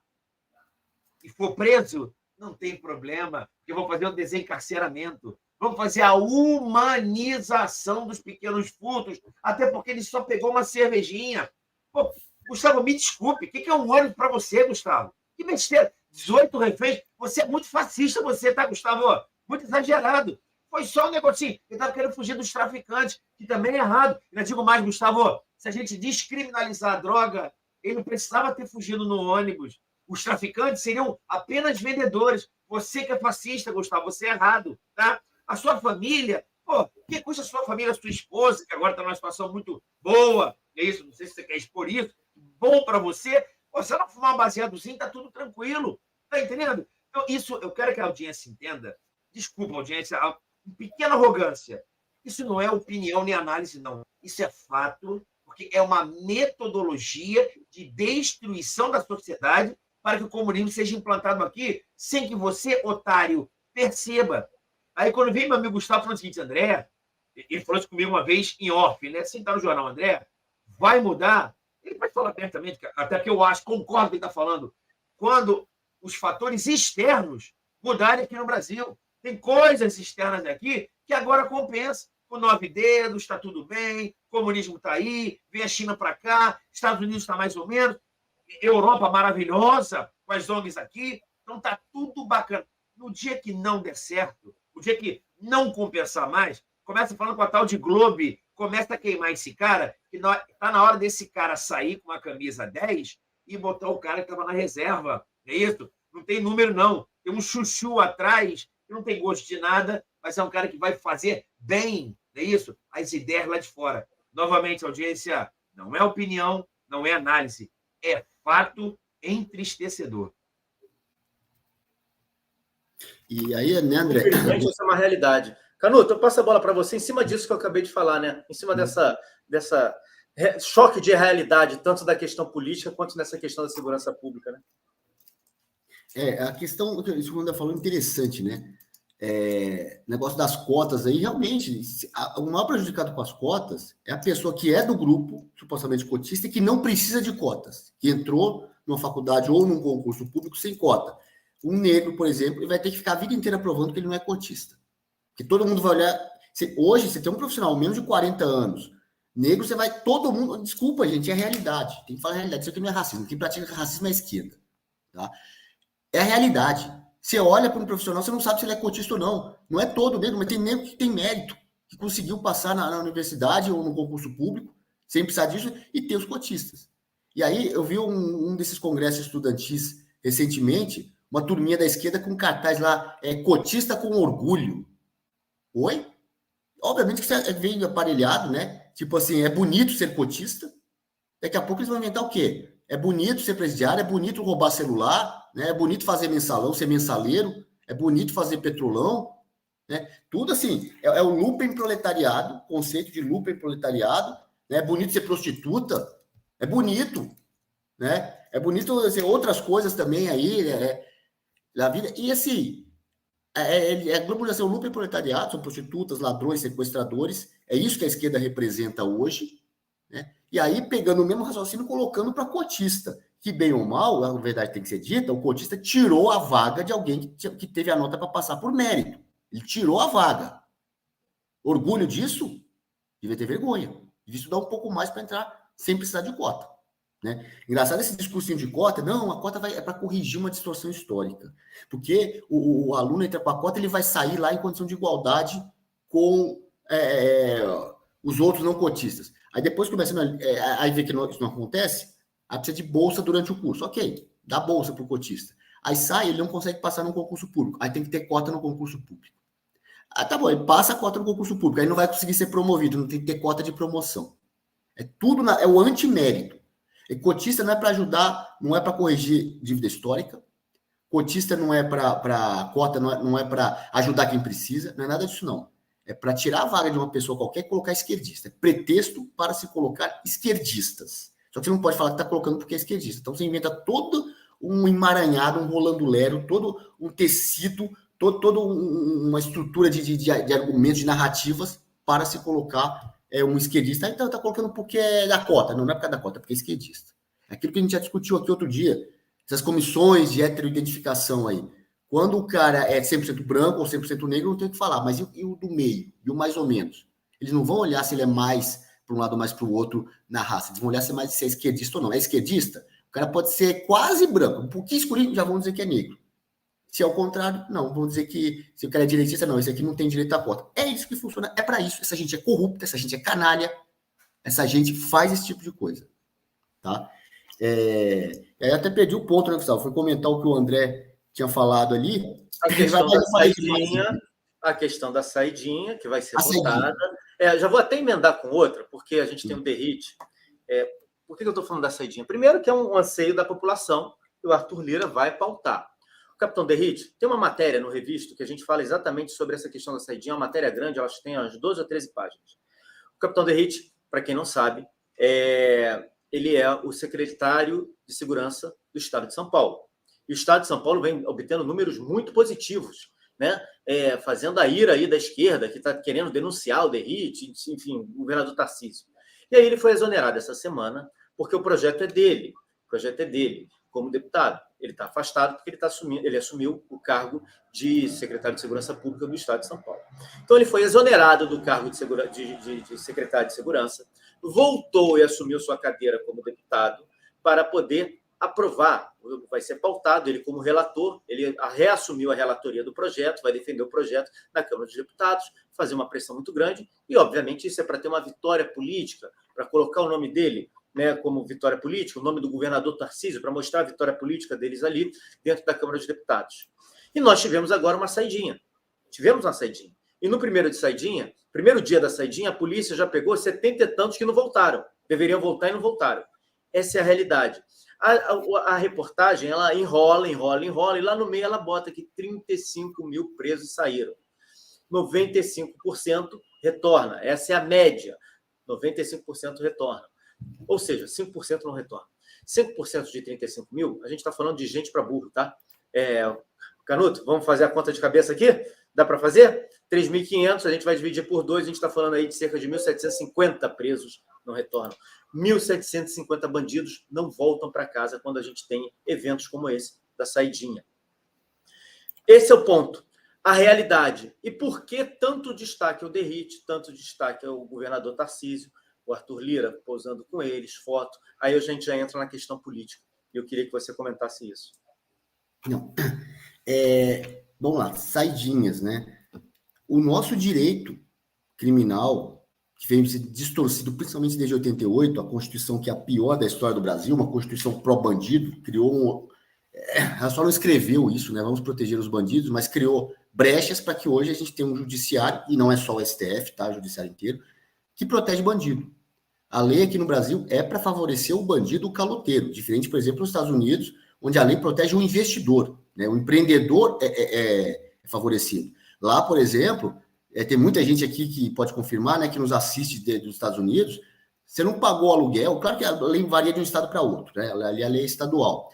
e for preso, não tem problema. Eu vou fazer o desencarceramento. Vamos fazer a humanização dos pequenos furtos, até porque ele só pegou uma cervejinha. Pô, Gustavo, me desculpe, o que é um ônibus para você, Gustavo? Que besteira, 18 reféns. Você é muito fascista, você, tá, Gustavo? Muito exagerado. Foi só um negocinho. Ele estava querendo fugir dos traficantes, que também é errado. E não digo mais, Gustavo, se a gente descriminalizar a droga, ele não precisava ter fugido no ônibus. Os traficantes seriam apenas vendedores. Você que é fascista, Gustavo, você é errado, tá? A sua família, pô, que custa a sua família, a sua esposa, que agora está numa situação muito boa, é isso, não sei se você quer expor isso, bom para você, pô, se ela fumar um baseadozinho, tá tudo tranquilo, tá entendendo? Então, isso, eu quero que a audiência entenda, desculpa, audiência, uma pequena arrogância, isso não é opinião nem análise, não, isso é fato, porque é uma metodologia de destruição da sociedade para que o comunismo seja implantado aqui, sem que você, otário, perceba. Aí, quando veio meu amigo Gustavo falando o seguinte, André, ele falou isso comigo uma vez em off, né? Sem estar no jornal, André, vai mudar. Ele pode falar abertamente, até que eu acho, concordo com o que ele está falando, quando os fatores externos mudarem aqui no Brasil. Tem coisas externas aqui que agora compensam. Com 9 dedos, está tudo bem, o comunismo está aí, vem a China para cá, Estados Unidos está mais ou menos, Europa maravilhosa, com as ONGs aqui, então está tudo bacana. No dia que não der certo, o dia que não compensar mais, começa falando com a tal de Globo, começa a queimar esse cara, que está na hora desse cara sair com uma camisa 10 e botar o cara que estava na reserva. Não é isso? Não tem número, não. Tem um chuchu atrás, que não tem gosto de nada, mas é um cara que vai fazer bem, não é isso? As ideias lá de fora. Novamente, audiência, não é opinião, não é análise, é fato entristecedor. E aí, né, André? Infelizmente, isso é uma realidade. Canuto, eu passo a bola para você em cima disso que eu acabei de falar, né? Em cima dessa choque de realidade, tanto da questão política quanto nessa questão da segurança pública, né? A questão, isso que o André falou, é interessante, né? Negócio das cotas aí, realmente, o maior prejudicado com as cotas é a pessoa que é do grupo, supostamente cotista, e que não precisa de cotas, que entrou numa faculdade ou num concurso público sem cota. Um negro, por exemplo, ele vai ter que ficar a vida inteira provando que ele não é cotista. Porque todo mundo vai olhar. Hoje, você tem um profissional menos de 40 anos, negro, você vai. Todo mundo. Desculpa, gente, é a realidade. Tem que falar a realidade. Isso aqui não é racismo. Quem pratica racismo é a esquerda. Tá? É a realidade. Você olha para um profissional, você não sabe se ele é cotista ou não. Não é todo negro, mas tem negro que tem mérito, que conseguiu passar na universidade ou no concurso público, sem precisar disso, e tem os cotistas. E aí, eu vi um desses congressos estudantis recentemente, uma turminha da esquerda com cartaz lá, cotista com orgulho. Oi? Obviamente que você vem aparelhado, né? Tipo assim, é bonito ser cotista. Daqui a pouco eles vão inventar o quê? É bonito ser presidiário, é bonito roubar celular, né? É bonito fazer mensalão, ser mensaleiro, é bonito fazer petrolão, né? Tudo assim, é o lumpen proletariado, conceito de lumpen proletariado, né? É bonito ser prostituta, é bonito, né? É bonito assim, outras coisas também aí, da vida. E assim, a globalização, o lucro proletariado, são prostitutas, ladrões, sequestradores, é isso que a esquerda representa hoje, né? E aí, pegando o mesmo raciocínio, colocando para cotista, que bem ou mal, a verdade tem que ser dita, o cotista tirou a vaga de alguém que teve a nota para passar por mérito. Ele tirou a vaga. Orgulho disso? Devia ter vergonha. Devia estudar um pouco mais para entrar sem precisar de cota. Né? Engraçado esse discursinho de cota, não, a cota é para corrigir uma distorção histórica, porque o aluno entra com a cota, ele vai sair lá em condição de igualdade com os outros não cotistas. Aí depois começa aí vê que isso não acontece, aí precisa de bolsa durante o curso, ok, dá bolsa para o cotista. Aí sai, ele não consegue passar no concurso público, aí tem que ter cota no concurso público. Ah, tá bom, ele passa a cota no concurso público, aí não vai conseguir ser promovido, não tem que ter cota de promoção. É tudo, é o antimérito. E cotista não é para ajudar, não é para corrigir dívida histórica. Cotista não é para cota, não é para ajudar quem precisa, não é nada disso, não. É para tirar a vaga de uma pessoa qualquer e colocar esquerdista. É pretexto para se colocar esquerdistas. Só que você não pode falar que está colocando porque é esquerdista. Então você inventa todo um emaranhado, um rolandulero, todo um tecido, toda uma estrutura de argumentos, de narrativas para se colocar um esquerdista. Então está colocando porque é da cota. Não é por causa da cota, é porque é esquerdista. Aquilo que a gente já discutiu aqui outro dia, essas comissões de heteroidentificação aí. Quando o cara é 100% branco ou 100% negro, não tem o que falar. Mas e o do meio? E o mais ou menos? Eles não vão olhar se ele é mais para um lado ou mais para o outro na raça. Eles vão olhar se é esquerdista ou não. É esquerdista? O cara pode ser quase branco. Um pouquinho escurinho, já vão dizer que é negro. Se é o contrário, não. Vão dizer que se o cara é direitista, não. Esse aqui não tem direito à cota. É isso que funciona. É para isso. Essa gente é corrupta, essa gente é canalha. Essa gente faz esse tipo de coisa. Tá? Aí até perdi o ponto, né, Gustavo? Foi comentar o que o André tinha falado ali. A questão da saidinha, que vai ser votada. Já vou até emendar com outra, porque a gente tem um derrite. Por que eu estou falando da saidinha? Primeiro que é um anseio da população, e o Arthur Lira vai pautar. O Capitão Derrite, tem uma matéria no Revisto que a gente fala exatamente sobre essa questão da saidinha, uma matéria grande, elas têm umas 12 ou 13 páginas. O Capitão Derrite, para quem não sabe, ele é o secretário de Segurança do Estado de São Paulo. E o Estado de São Paulo vem obtendo números muito positivos, né? Fazendo a ira aí da esquerda, que está querendo denunciar o Derrite, enfim, o governador Tarcísio. E aí ele foi exonerado essa semana, porque o projeto é dele. O projeto é dele, como deputado. Ele está afastado porque ele assumiu o cargo de secretário de Segurança Pública do Estado de São Paulo. Então ele foi exonerado do cargo de secretário de Segurança, voltou e assumiu sua cadeira como deputado para poder aprovar, vai ser pautado, ele como relator, ele reassumiu a relatoria do projeto, vai defender o projeto na Câmara dos Deputados, fazer uma pressão muito grande, e obviamente isso é para ter uma vitória política, para colocar o nome dele né, como vitória política, o nome do governador Tarcísio, para mostrar a vitória política deles ali dentro da Câmara dos Deputados. E nós tivemos agora uma saidinha. Tivemos uma saidinha. E no primeiro dia da saidinha, a polícia já pegou 70 e tantos que não voltaram. Deveriam voltar e não voltaram. Essa é a realidade. A reportagem, ela enrola, e lá no meio ela bota que 35 mil presos saíram. 95% retorna. Essa é a média. 95% retorna. Ou seja, 5% não retorna. 5% de 35 mil, a gente está falando de gente para burro, tá? Canuto, vamos fazer a conta de cabeça aqui? Dá para fazer? 3.500, a gente vai dividir por 2, a gente está falando aí de cerca de 1.750 presos não retornam. 1.750 bandidos não voltam para casa quando a gente tem eventos como esse da saidinha. Esse é o ponto. A realidade. E por que tanto destaque ao Derrite, tanto destaque ao governador Tarcísio, o Arthur Lira posando com eles, foto. Aí a gente já entra na questão política. E eu queria que você comentasse isso. Não. Vamos lá, saidinhas, né? O nosso direito criminal, que veio ser distorcido principalmente desde 88, a Constituição que é a pior da história do Brasil, uma Constituição pró-bandido, criou ela só não escreveu isso, né? Vamos proteger os bandidos, mas criou brechas para que hoje a gente tenha um judiciário, e não é só o STF, tá? O judiciário inteiro, que protege bandido. A lei aqui no Brasil é para favorecer o bandido, o caloteiro, diferente, por exemplo, nos Estados Unidos, onde a lei protege o investidor, né? O empreendedor é favorecido. Lá, por exemplo, tem muita gente aqui que pode confirmar, né, que nos assiste dos Estados Unidos, você não pagou aluguel, claro que a lei varia de um estado para outro, né? Ali a lei é estadual.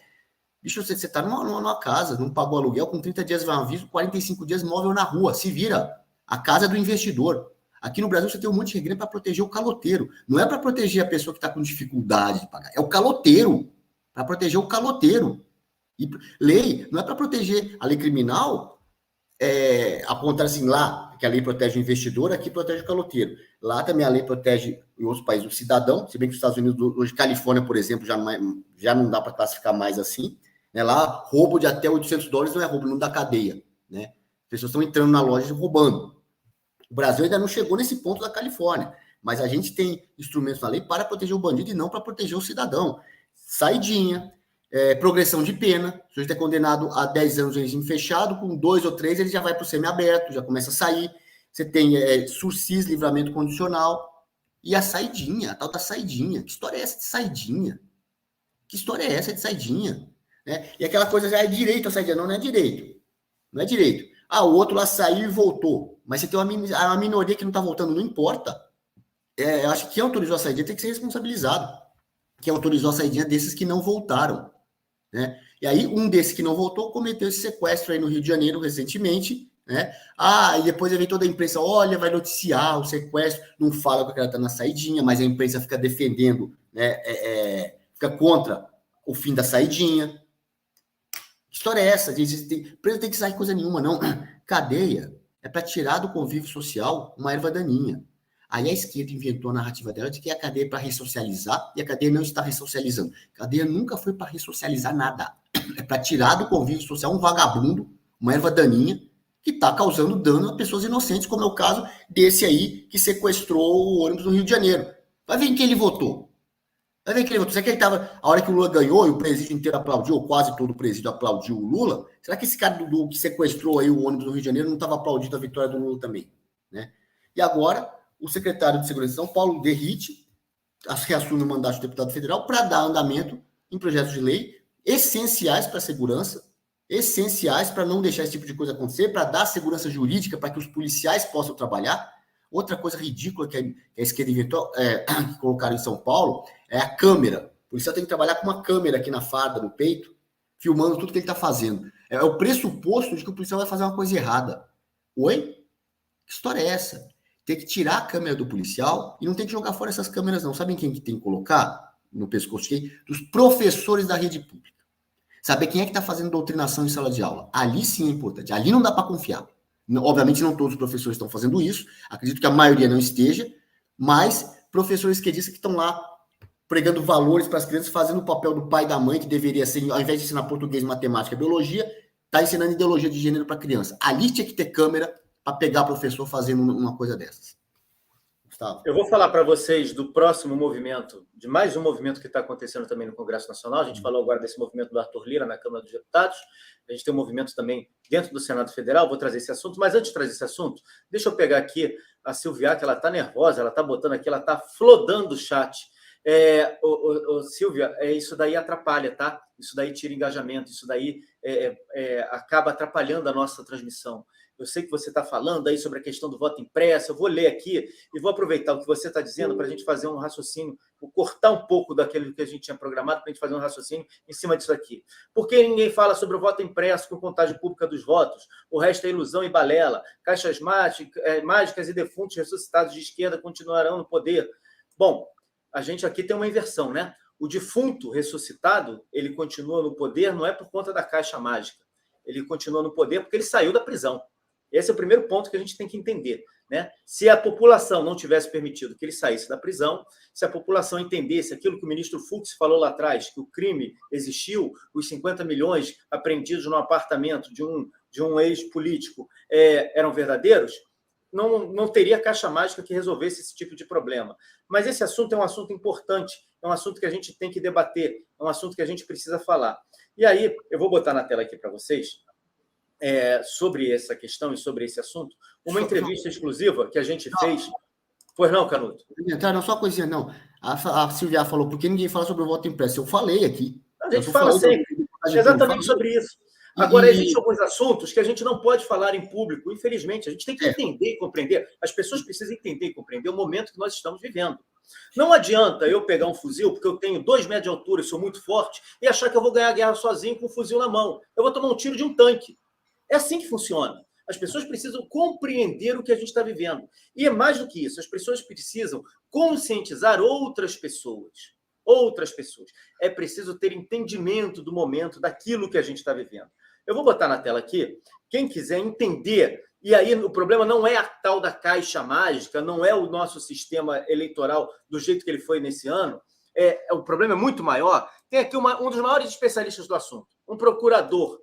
Bicho, você está numa casa, não pagou aluguel, com 30 dias vai aviso, 45 dias móvel na rua, se vira. A casa é do investidor. Aqui no Brasil você tem um monte de regra para proteger o caloteiro. Não é para proteger a pessoa que está com dificuldade de pagar, é o caloteiro. Para proteger o caloteiro. E lei não é para proteger a lei criminal, apontar assim lá, que a lei protege o investidor, aqui protege o caloteiro. Lá também a lei protege, em outros países, o cidadão, se bem que os Estados Unidos, hoje, Califórnia, por exemplo, já não dá para classificar mais assim. Né? Lá, roubo de até $800 não é roubo, não dá cadeia. Né? As pessoas estão entrando na loja e roubando. O Brasil ainda não chegou nesse ponto da Califórnia, mas a gente tem instrumentos na lei para proteger o bandido e não para proteger o cidadão. Saidinha, progressão de pena, se você é condenado a 10 anos em regime fechado, com 2 ou 3 ele já vai para o semiaberto, já começa a sair. Você tem sursis, livramento condicional, e a saidinha, a tal da saidinha. Que história é essa de saidinha? Que história é essa de saidinha? Né? E aquela coisa, é direito a saidinha. Não é direito. Não é direito. O outro lá saiu e voltou. Mas você tem uma minoria que não está voltando, não importa. Eu acho que quem autorizou a saidinha tem que ser responsabilizado. Quem autorizou a saidinha desses que não voltaram. Né? E aí, um desses que não voltou cometeu esse sequestro aí no Rio de Janeiro recentemente. Né? E depois vem toda a imprensa, olha, vai noticiar o sequestro, não fala que o cara está na saidinha, mas a imprensa fica defendendo, né? Fica contra o fim da saidinha. Que história é essa? Preso tem que sair coisa nenhuma, não. Cadeia é para tirar do convívio social uma erva daninha. Aí a esquerda inventou a narrativa dela de que a cadeia é para ressocializar, e a cadeia não está ressocializando. A cadeia nunca foi para ressocializar nada. É para tirar do convívio social um vagabundo, uma erva daninha, que está causando dano a pessoas inocentes, como é o caso desse aí que sequestrou o ônibus no Rio de Janeiro. Vai ver em quem ele votou. Vai ver em quem ele votou. Será que ele estava, a hora que o Lula ganhou e o presídio inteiro aplaudiu, ou quase todo o presídio aplaudiu o Lula, será que esse cara que sequestrou aí o ônibus no Rio de Janeiro não estava aplaudindo a vitória do Lula também? Né? E agora, o secretário de Segurança de São Paulo, Derrite, reassume o mandato de deputado federal para dar andamento em projetos de lei essenciais para a segurança, essenciais para não deixar esse tipo de coisa acontecer, para dar segurança jurídica para que os policiais possam trabalhar. Outra coisa ridícula que a esquerda inventou, que colocaram em São Paulo, é a câmera. O policial tem que trabalhar com uma câmera aqui na farda, no peito, filmando tudo que ele está fazendo. É o pressuposto de que o policial vai fazer uma coisa errada. Oi? Que história é essa? Tem que tirar a câmera do policial e não tem que jogar fora essas câmeras, não. Sabem quem que tem que colocar no pescoço de quem? Dos professores da rede pública. Saber quem é que está fazendo doutrinação em sala de aula. Ali sim é importante. Ali não dá para confiar. Obviamente não todos os professores estão fazendo isso. Acredito que a maioria não esteja. Mas professores esquerdistas que estão lá pregando valores para as crianças, fazendo o papel do pai e da mãe, que deveria ser, ao invés de ensinar português, matemática e biologia, está ensinando ideologia de gênero para criança. Ali tinha que ter câmera para pegar professor fazendo uma coisa dessas. Gustavo. Eu vou falar para vocês do próximo movimento, de mais um movimento que está acontecendo também no Congresso Nacional. A gente falou agora desse movimento do Arthur Lira na Câmara dos Deputados. A gente tem um movimento também dentro do Senado Federal. Vou trazer esse assunto, mas antes de trazer esse assunto, deixa eu pegar aqui a Silvia, que ela está nervosa, ela está botando aqui, ela está flodando o chat. Silvia, isso daí atrapalha, tá? Isso daí tira engajamento, isso daí acaba atrapalhando a nossa transmissão. Eu sei que você está falando aí sobre a questão do voto impresso, eu vou ler aqui e vou aproveitar o que você está dizendo para a gente fazer um raciocínio, vou cortar um pouco daquilo que a gente tinha programado para a gente fazer um raciocínio em cima disso aqui. Por que ninguém fala sobre o voto impresso com contagem pública dos votos? O resto é ilusão e balela. Caixas mágicas e defuntos ressuscitados de esquerda continuarão no poder. Bom, a gente aqui tem uma inversão, né? O defunto ressuscitado, ele continua no poder não é por conta da caixa mágica. Ele continua no poder porque ele saiu da prisão. Esse é o primeiro ponto que a gente tem que entender, né? Se a população não tivesse permitido que ele saísse da prisão, se a população entendesse aquilo que o ministro Fux falou lá atrás, que o crime existiu, os 50 milhões apreendidos no apartamento de um ex-político eram verdadeiros, não teria caixa mágica que resolvesse esse tipo de problema. Mas esse assunto é um assunto importante, é um assunto que a gente tem que debater, é um assunto que a gente precisa falar. E aí, eu vou botar na tela aqui para vocês, sobre essa questão e sobre esse assunto, uma entrevista exclusiva que a gente fez. Pois não, Canuto? Não, só uma coisinha, não. A Silvia falou, por que ninguém fala sobre o voto impresso? Eu falei aqui. A gente fala sempre, exatamente sobre isso. Agora, existem alguns assuntos que a gente não pode falar em público, infelizmente. A gente tem que entender e compreender. As pessoas precisam entender e compreender o momento que nós estamos vivendo. Não adianta eu pegar um fuzil, porque eu tenho 2 metros de altura e sou muito forte, e achar que eu vou ganhar a guerra sozinho com um fuzil na mão. Eu vou tomar um tiro de um tanque. É assim que funciona. As pessoas precisam compreender o que a gente está vivendo. E é mais do que isso, as pessoas precisam conscientizar outras pessoas. Outras pessoas. É preciso ter entendimento do momento, daquilo que a gente está vivendo. Eu vou botar na tela aqui, quem quiser entender, e aí o problema não é a tal da caixa mágica, não é o nosso sistema eleitoral do jeito que ele foi nesse ano, o problema é muito maior. Tem aqui um dos maiores especialistas do assunto, um procurador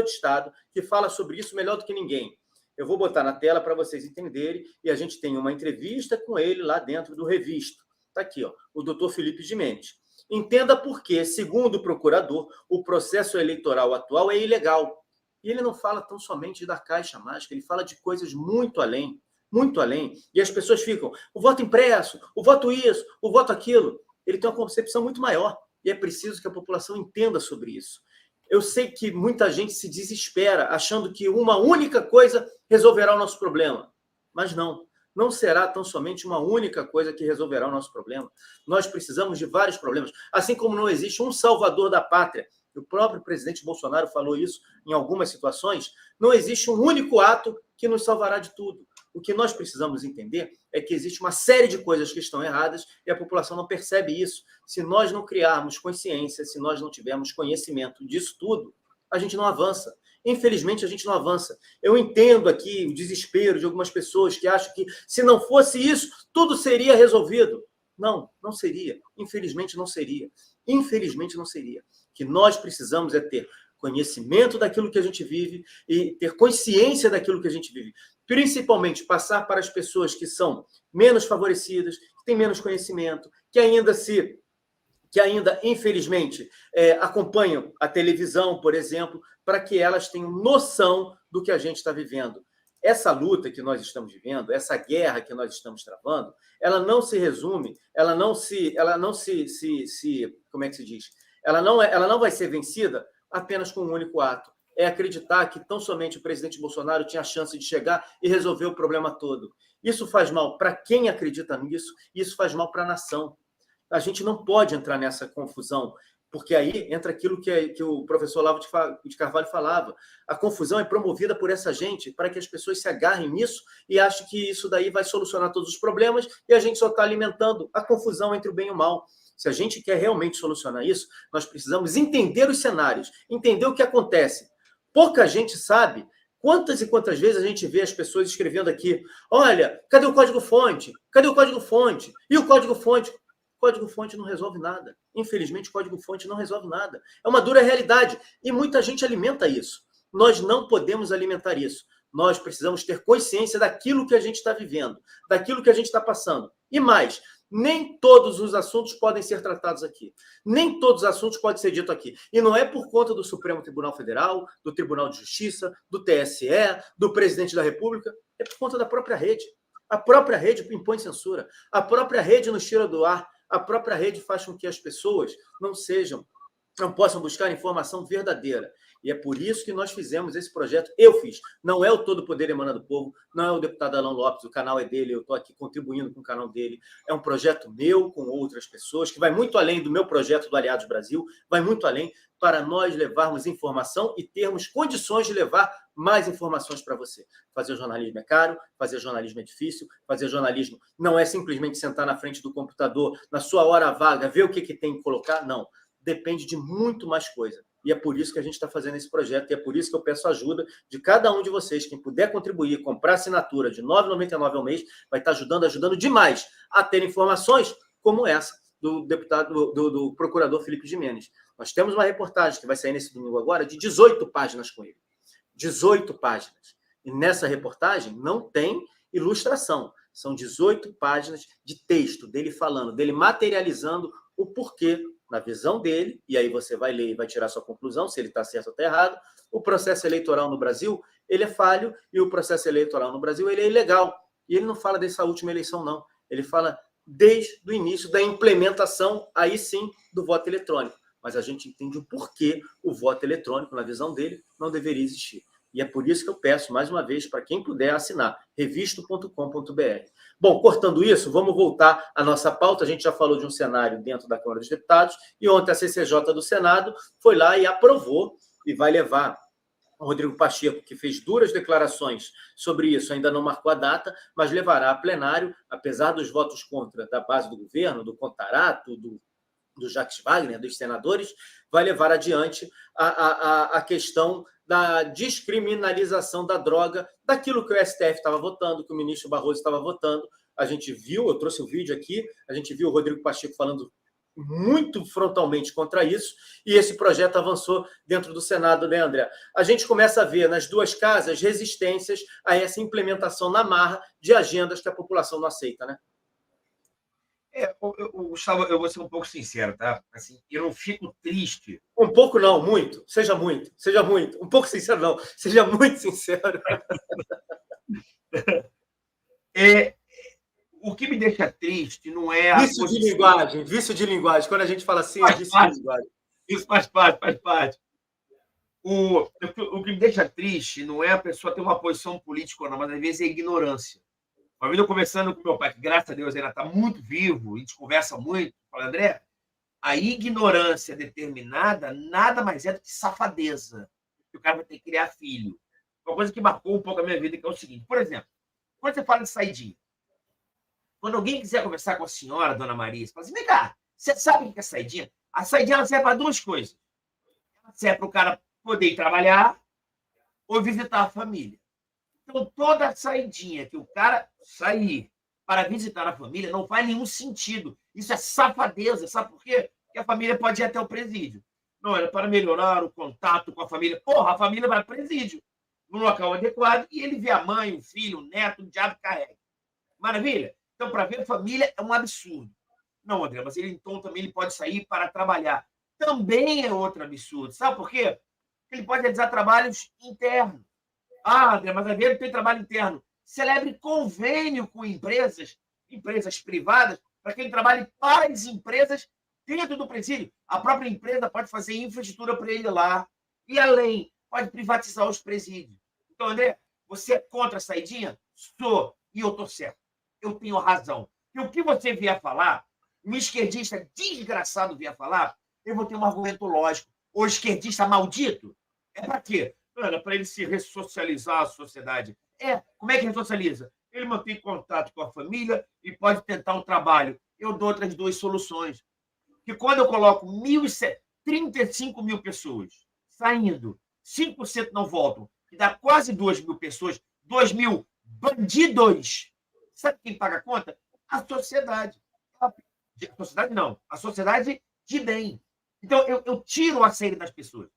de Estado que fala sobre isso melhor do que ninguém. Eu vou botar na tela para vocês entenderem, e a gente tem uma entrevista com ele lá dentro do Revisto. Está aqui, ó, o doutor Felipe Gimenez. Entenda por que, segundo o procurador, o processo eleitoral atual é ilegal. E ele não fala tão somente da caixa mágica, ele fala de coisas muito além, muito além. E as pessoas ficam, o voto impresso, o voto isso, o voto aquilo. Ele tem uma concepção muito maior, e é preciso que a população entenda sobre isso. Eu sei que muita gente se desespera, achando que uma única coisa resolverá o nosso problema. Mas não será tão somente uma única coisa que resolverá o nosso problema. Nós precisamos de vários problemas. Assim como não existe um salvador da pátria, o próprio presidente Bolsonaro falou isso em algumas situações, não existe um único ato que nos salvará de tudo. O que nós precisamos entender é que existe uma série de coisas que estão erradas e a população não percebe isso. Se nós não criarmos consciência, se nós não tivermos conhecimento disso tudo, a gente não avança. Infelizmente, a gente não avança. Eu entendo aqui o desespero de algumas pessoas que acham que se não fosse isso, tudo seria resolvido. Não seria. Infelizmente, não seria. Infelizmente, não seria. O que nós precisamos é ter conhecimento daquilo que a gente vive e ter consciência daquilo que a gente vive. Principalmente passar para as pessoas que são menos favorecidas, que têm menos conhecimento, que ainda, infelizmente, acompanham a televisão, por exemplo, para que elas tenham noção do que a gente está vivendo. Essa luta que nós estamos vivendo, essa guerra que nós estamos travando, ela não se resume, como é que se diz? Ela não vai ser vencida apenas com um único ato. É acreditar que tão somente o presidente Bolsonaro tinha a chance de chegar e resolver o problema todo. Isso faz mal para quem acredita nisso, e isso faz mal para a nação. A gente não pode entrar nessa confusão, porque aí entra aquilo que o professor Olavo de Carvalho falava. A confusão é promovida por essa gente para que as pessoas se agarrem nisso e achem que isso daí vai solucionar todos os problemas e a gente só está alimentando a confusão entre o bem e o mal. Se a gente quer realmente solucionar isso, nós precisamos entender os cenários, entender o que acontece. Pouca gente sabe quantas e quantas vezes a gente vê as pessoas escrevendo aqui, olha, cadê o código-fonte? Cadê o código-fonte? E o código-fonte? O código-fonte não resolve nada. Infelizmente, o código-fonte não resolve nada. É uma dura realidade. E muita gente alimenta isso. Nós não podemos alimentar isso. Nós precisamos ter consciência daquilo que a gente está vivendo, daquilo que a gente está passando. E mais, nem todos os assuntos podem ser tratados aqui. Nem todos os assuntos podem ser ditos aqui. E não é por conta do Supremo Tribunal Federal, do Tribunal de Justiça, do TSE, do Presidente da República. É por conta da própria rede. A própria rede impõe censura. A própria rede nos tira do ar. A própria rede faz com que as pessoas não possam buscar informação verdadeira. E é por isso que nós fizemos esse projeto. Eu fiz. Não é o Todo Poder Emana do Povo, não é o deputado Alan Lopes, o canal é dele, eu estou aqui contribuindo com o canal dele. É um projeto meu, com outras pessoas, que vai muito além do meu projeto do Aliados Brasil, vai muito além para nós levarmos informação e termos condições de levar mais informações para você. Fazer jornalismo é caro, fazer jornalismo é difícil, fazer jornalismo não é simplesmente sentar na frente do computador, na sua hora vaga, ver o que tem que colocar, não. Depende de muito mais coisa. E é por isso que a gente está fazendo esse projeto, e é por isso que eu peço ajuda de cada um de vocês. Quem puder contribuir, comprar assinatura de R$ 9,99 ao mês, vai estar ajudando demais a ter informações como essa do deputado, do procurador Felipe Gimenez. Nós temos uma reportagem que vai sair nesse domingo agora de 18 páginas com ele. 18 páginas. E nessa reportagem não tem ilustração. São 18 páginas de texto dele falando, dele materializando o porquê, na visão dele, e aí você vai ler e vai tirar sua conclusão, se ele está certo ou está errado, o processo eleitoral no Brasil, ele é falho, e o processo eleitoral no Brasil, ele é ilegal. E ele não fala dessa última eleição, não. Ele fala desde o início da implementação, aí sim, do voto eletrônico. Mas a gente entende o porquê o voto eletrônico, na visão dele, não deveria existir. E é por isso que eu peço, mais uma vez, para quem puder assinar, revisto.com.br. Bom, cortando isso, vamos voltar à nossa pauta. A gente já falou de um cenário dentro da Câmara dos Deputados, e ontem a CCJ do Senado foi lá e aprovou, e vai levar o Rodrigo Pacheco, que fez duras declarações sobre isso, ainda não marcou a data, mas levará a plenário, apesar dos votos contra da base do governo, do Contarato, do Jacques Wagner, dos senadores, vai levar adiante a questão da descriminalização da droga, daquilo que o STF estava votando, que o ministro Barroso estava votando. A gente viu, eu trouxe o vídeo aqui, a gente viu o Rodrigo Pacheco falando muito frontalmente contra isso, e esse projeto avançou dentro do Senado, né, André? A gente começa a ver nas duas casas resistências a essa implementação na marra de agendas que a população não aceita, né? Gustavo, eu vou ser um pouco sincero, tá? Assim, eu não fico triste. Um pouco não, muito. Seja muito. Um pouco sincero não, seja muito sincero. O que me deixa triste não é vício de linguagem. Quando a gente fala assim, é vício de linguagem. Isso faz parte. O que me deixa triste não é a pessoa ter uma posição política ou não, mas às vezes é a ignorância. Uma vez eu conversando com meu pai, que graças a Deus ainda está muito vivo, a gente conversa muito, fala, André, a ignorância determinada nada mais é do que safadeza. Que o cara vai ter que criar filho. Uma coisa que marcou um pouco a minha vida, que é o seguinte, por exemplo, quando você fala de saidinha, quando alguém quiser conversar com a senhora, dona Maria, você fala assim, vem cá, você sabe o que é saidinha? A saidinha ela serve para duas coisas. Ela serve para o cara poder ir trabalhar ou visitar a família. Então, toda saidinha que o cara sair para visitar a família não faz nenhum sentido. Isso é safadeza. Sabe por quê? Porque a família pode ir até o presídio. Não, era para melhorar o contato com a família. Porra, a família vai para o presídio, no local adequado, e ele vê a mãe, o filho, o neto, o diabo carrega. Maravilha? Então, para ver a família é um absurdo. Não, André, mas então também ele pode sair para trabalhar. Também é outro absurdo. Sabe por quê? Porque ele pode realizar trabalhos internos. Ah, André, mas a vida tem trabalho interno. Celebre convênio com empresas privadas, para que ele trabalhe para as empresas dentro do presídio. A própria empresa pode fazer infraestrutura para ele lá. E além, pode privatizar os presídios. Então, André, você é contra a saidinha? Sou. E eu estou certo. Eu tenho razão. E o que você vier falar, um esquerdista desgraçado vier falar, eu vou ter um argumento lógico. O esquerdista maldito é para quê? Para ele se ressocializar à sociedade. Como é que ressocializa? Ele mantém contato com a família e pode tentar um trabalho. Eu dou outras duas soluções. Que quando eu coloco 35 mil pessoas saindo, 5% não voltam, que dá quase 2 mil pessoas, 2 mil bandidos. Sabe quem paga a conta? A sociedade. A sociedade não. A sociedade de bem. Então, eu tiro a saída das pessoas.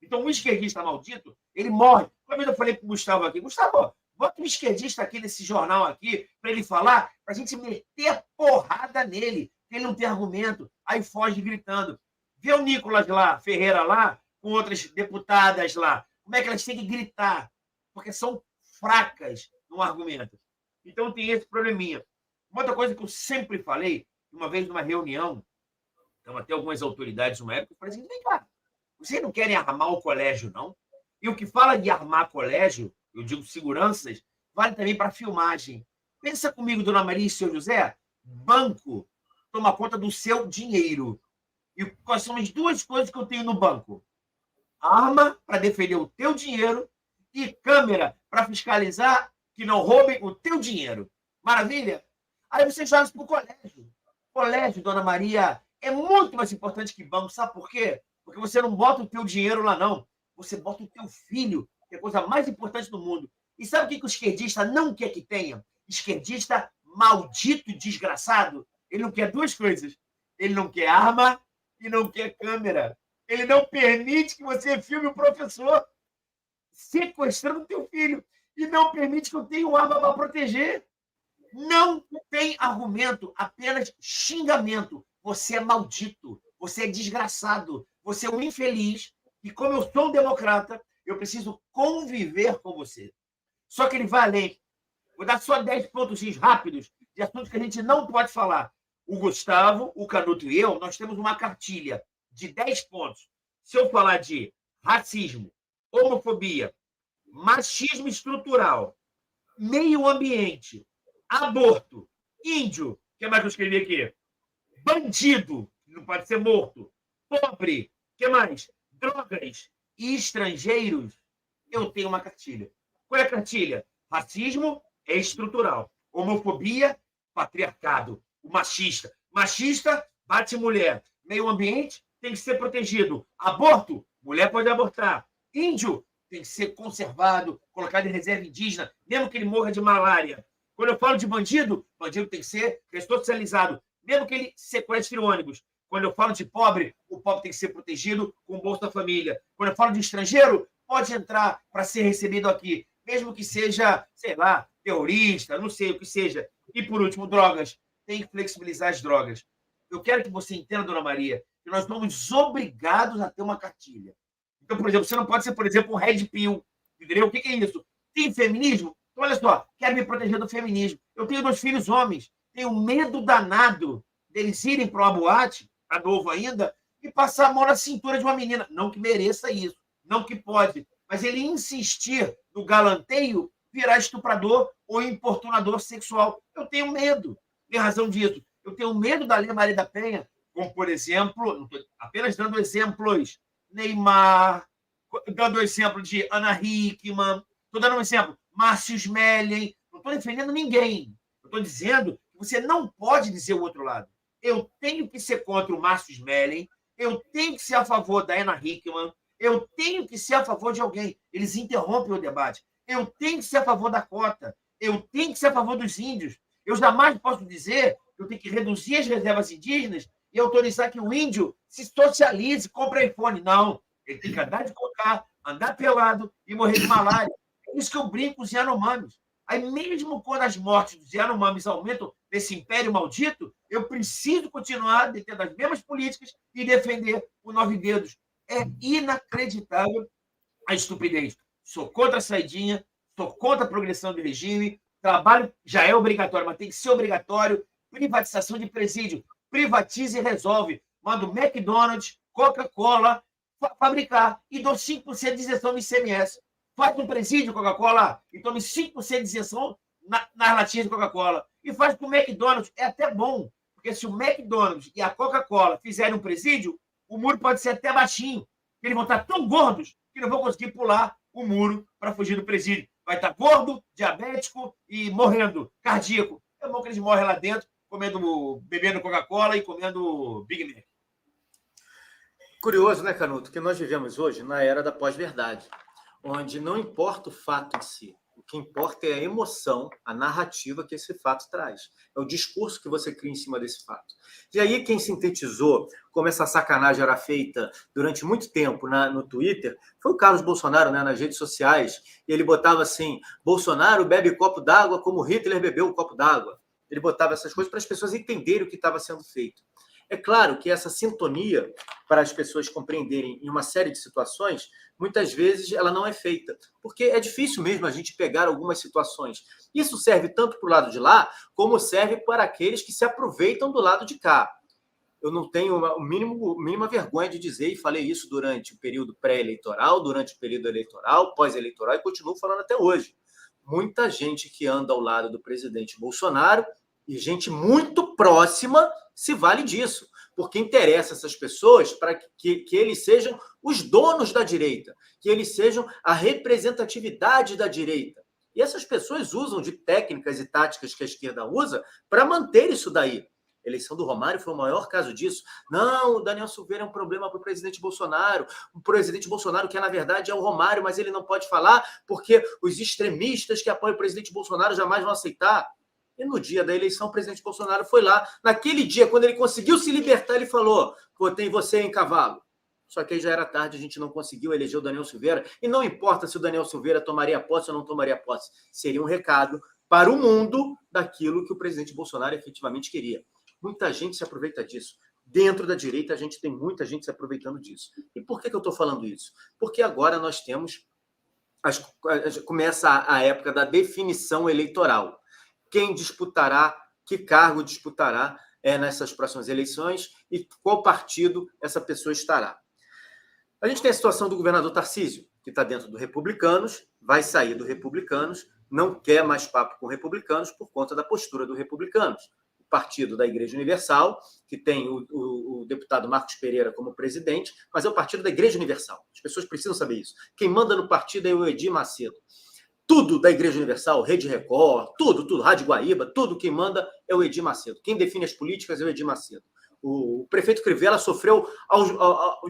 Então, o esquerdista maldito, ele morre. Uma vez eu falei para o Gustavo aqui, Gustavo, bota um esquerdista aqui nesse jornal aqui, para ele falar, para a gente meter a porrada nele, que ele não tem argumento. Aí foge gritando. Vê o Nicolas lá, Ferreira lá, com outras deputadas lá. Como é que elas têm que gritar? Porque são fracas no argumento. Então tem esse probleminha. Uma outra coisa que eu sempre falei, uma vez numa reunião, então até algumas autoridades numa época, eu falei assim, vem cá, vocês não querem armar o colégio, não? E o que fala de armar colégio, eu digo seguranças, vale também para filmagem. Pensa comigo, dona Maria e senhor José, banco toma conta do seu dinheiro. E quais são as duas coisas que eu tenho no banco? Arma para defender o teu dinheiro e câmera para fiscalizar que não roubem o teu dinheiro. Maravilha? Aí você joga isso para o colégio. Colégio, dona Maria, é muito mais importante que banco. Sabe por quê? Porque você não bota o teu dinheiro lá, não. Você bota o teu filho, que é a coisa mais importante do mundo. E sabe o que o esquerdista não quer que tenha? Esquerdista maldito e desgraçado. Ele não quer duas coisas. Ele não quer arma e não quer câmera. Ele não permite que você filme o professor sequestrando o teu filho. E não permite que eu tenha uma arma para proteger. Não tem argumento, apenas xingamento. Você é maldito, você é desgraçado, você é um infeliz. E como eu sou um democrata, eu preciso conviver com você. Só que ele vai além. Vou dar só 10 pontos rápidos de assuntos que a gente não pode falar. O Gustavo, o Canuto e eu, nós temos uma cartilha de 10 pontos. Se eu falar de racismo, homofobia, machismo estrutural, meio ambiente, aborto, índio, o que mais que eu escrevi aqui? Bandido, não pode ser morto, pobre, o que mais? Drogas e estrangeiros, eu tenho uma cartilha. Qual é a cartilha? Racismo é estrutural. Homofobia, patriarcado. O machista. Machista, bate mulher. Meio ambiente, tem que ser protegido. Aborto, mulher pode abortar. Índio, tem que ser conservado, colocado em reserva indígena, mesmo que ele morra de malária. Quando eu falo de bandido, bandido tem que ser ressocializado, mesmo que ele sequestre ônibus. Quando eu falo de pobre, o pobre tem que ser protegido com o Bolsa Família. Quando eu falo de estrangeiro, pode entrar para ser recebido aqui, mesmo que seja, sei lá, terrorista, não sei o que seja. E, por último, drogas. Tem que flexibilizar as drogas. Eu quero que você entenda, dona Maria, que nós somos obrigados a ter uma cartilha. Então, por exemplo, você não pode ser, por exemplo, um red pill. Entendeu? O que é isso? Tem feminismo? Então, olha só, quero me proteger do feminismo. Eu tenho 2 filhos homens. Tenho medo danado deles irem para uma boate, tá novo ainda, e passar a mão na cintura de uma menina. Não que mereça isso, não que pode, mas ele insistir no galanteio, virar estuprador ou importunador sexual. Eu tenho medo, em razão disso. Eu tenho medo da Lei Maria da Penha, como, por exemplo, apenas dando exemplos, Neymar, dando exemplo de Ana Hickman, estou dando um exemplo, Márcio Smelling, não estou defendendo ninguém. Eu estou dizendo que você não pode dizer o outro lado. Eu tenho que ser contra o Márcio Smelling, eu tenho que ser a favor da Ana Hickman, eu tenho que ser a favor de alguém. Eles interrompem o debate. Eu tenho que ser a favor da cota, eu tenho que ser a favor dos índios. Eu jamais posso dizer que eu tenho que reduzir as reservas indígenas e autorizar que o índio se socialize, compre iPhone. Não, ele tem que andar de cocar, andar pelado e morrer de malária. É isso que eu brinco com os Yanomamis. Aí, mesmo quando as mortes dos Yanomamis aumentam nesse império maldito, eu preciso continuar detendo as mesmas políticas e defender o 9 dedos. É inacreditável a estupidez. Sou contra a saidinha, sou contra a progressão do regime, trabalho já é obrigatório, mas tem que ser obrigatório. Privatização de presídio. Privatiza e resolve. Manda o McDonald's, Coca-Cola fabricar e dou 5% de isenção no ICMS. Faz um presídio Coca-Cola e tome 5% de isenção nas latinhas de Coca-Cola. E faz com o McDonald's. É até bom, porque se o McDonald's e a Coca-Cola fizerem um presídio, o muro pode ser até baixinho. Eles vão estar tão gordos que não vão conseguir pular o muro para fugir do presídio. Vai estar gordo, diabético e morrendo, cardíaco. É bom que eles morrem lá dentro, bebendo Coca-Cola e comendo Big Mac. Curioso, né, Canuto, que nós vivemos hoje na era da pós-verdade, onde não importa o fato em si, O que importa é a emoção, a narrativa que esse fato traz. É o discurso que você cria em cima desse fato. E aí, quem sintetizou como essa sacanagem era feita durante muito tempo no Twitter foi o Carlos Bolsonaro, né, nas redes sociais. E ele botava assim: Bolsonaro bebe copo d'água como Hitler bebeu um copo d'água. Ele botava essas coisas para as pessoas entenderem o que estava sendo feito. É claro que essa sintonia, para as pessoas compreenderem em uma série de situações, muitas vezes ela não é feita, porque é difícil mesmo a gente pegar algumas situações. Isso serve tanto para o lado de lá, como serve para aqueles que se aproveitam do lado de cá. Eu não tenho a mínima vergonha de dizer, e falei isso durante o período pré-eleitoral, durante o período eleitoral, pós-eleitoral, e continuo falando até hoje. Muita gente que anda ao lado do presidente Bolsonaro, e gente muito próxima, se vale disso, porque interessa essas pessoas para que eles sejam os donos da direita, que eles sejam a representatividade da direita. E essas pessoas usam de técnicas e táticas que a esquerda usa para manter isso daí. A eleição do Romário foi o maior caso disso. Não, o Daniel Silveira é um problema para o presidente Bolsonaro. O presidente Bolsonaro, que na verdade é o Romário, mas ele não pode falar porque os extremistas que apoiam o presidente Bolsonaro jamais vão aceitar. E no dia da eleição, o presidente Bolsonaro foi lá. Naquele dia, quando ele conseguiu se libertar, ele falou: votei você em cavalo. Só que aí já era tarde, a gente não conseguiu eleger o Daniel Silveira. E não importa se o Daniel Silveira tomaria posse ou não tomaria posse. Seria um recado para o mundo daquilo que o presidente Bolsonaro efetivamente queria. Muita gente se aproveita disso. Dentro da direita, a gente tem muita gente se aproveitando disso. E por que eu estou falando isso? Porque agora nós temos... Começa a época da definição eleitoral. Quem disputará, que cargo disputará nessas próximas eleições e qual partido essa pessoa estará. A gente tem a situação do governador Tarcísio, que está dentro do Republicanos, vai sair do Republicanos, não quer mais papo com Republicanos por conta da postura do Republicanos. O partido da Igreja Universal, que tem o deputado Marcos Pereira como presidente, mas é o partido da Igreja Universal. As pessoas precisam saber isso. Quem manda no partido é o Edir Macedo. Tudo da Igreja Universal, Rede Record, tudo, Rádio Guaíba, tudo quem manda é o Edir Macedo. Quem define as políticas é o Edir Macedo. O prefeito Crivella sofreu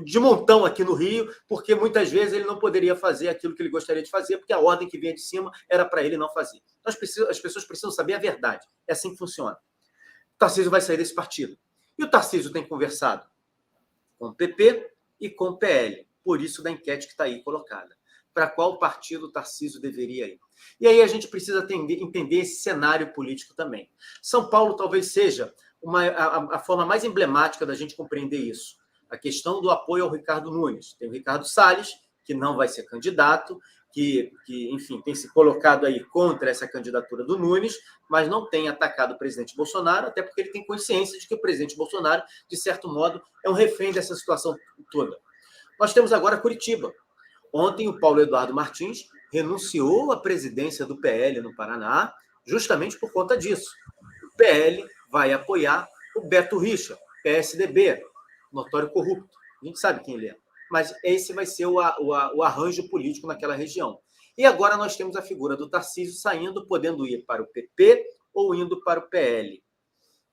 de montão aqui no Rio, porque muitas vezes ele não poderia fazer aquilo que ele gostaria de fazer, porque a ordem que vinha de cima era para ele não fazer. Então, as pessoas precisam saber a verdade. É assim que funciona. O Tarcísio vai sair desse partido. E o Tarcísio tem conversado com o PP e com o PL. Por isso da enquete que está aí colocada. Para qual partido o Tarcísio deveria ir. E aí a gente precisa entender esse cenário político também. São Paulo talvez seja a forma mais emblemática da gente compreender isso. A questão do apoio ao Ricardo Nunes. Tem o Ricardo Salles, que não vai ser candidato, que enfim, tem se colocado aí contra essa candidatura do Nunes, mas não tem atacado o presidente Bolsonaro, até porque ele tem consciência de que o presidente Bolsonaro, de certo modo, é um refém dessa situação toda. Nós temos agora Curitiba. Ontem, o Paulo Eduardo Martins renunciou à presidência do PL no Paraná, justamente por conta disso. O PL vai apoiar o Beto Richa, PSDB, notório corrupto. A gente sabe quem ele é. Mas esse vai ser o arranjo político naquela região. E agora nós temos a figura do Tarcísio saindo, podendo ir para o PP ou indo para o PL.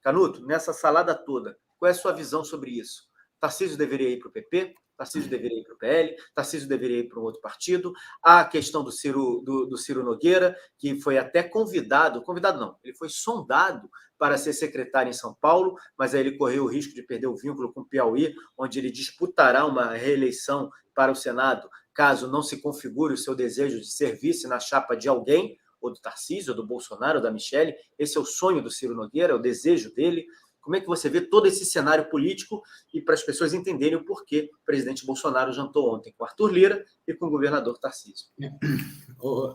Canuto, nessa salada toda, qual é a sua visão sobre isso? Tarcísio deveria ir para o PP? Tarcísio deveria ir para o PL, Tarcísio deveria ir para um outro partido. Há a questão do Ciro Nogueira, que foi até convidado não, ele foi sondado para ser secretário em São Paulo, mas aí ele correu o risco de perder o vínculo com o Piauí, onde ele disputará uma reeleição para o Senado, caso não se configure o seu desejo de ser vice na chapa de alguém, ou do Tarcísio, ou do Bolsonaro, ou da Michele. Esse é o sonho do Ciro Nogueira, é o desejo dele. Como é que você vê todo esse cenário político e para as pessoas entenderem o porquê o presidente Bolsonaro jantou ontem com Arthur Lira e com o governador Tarcísio?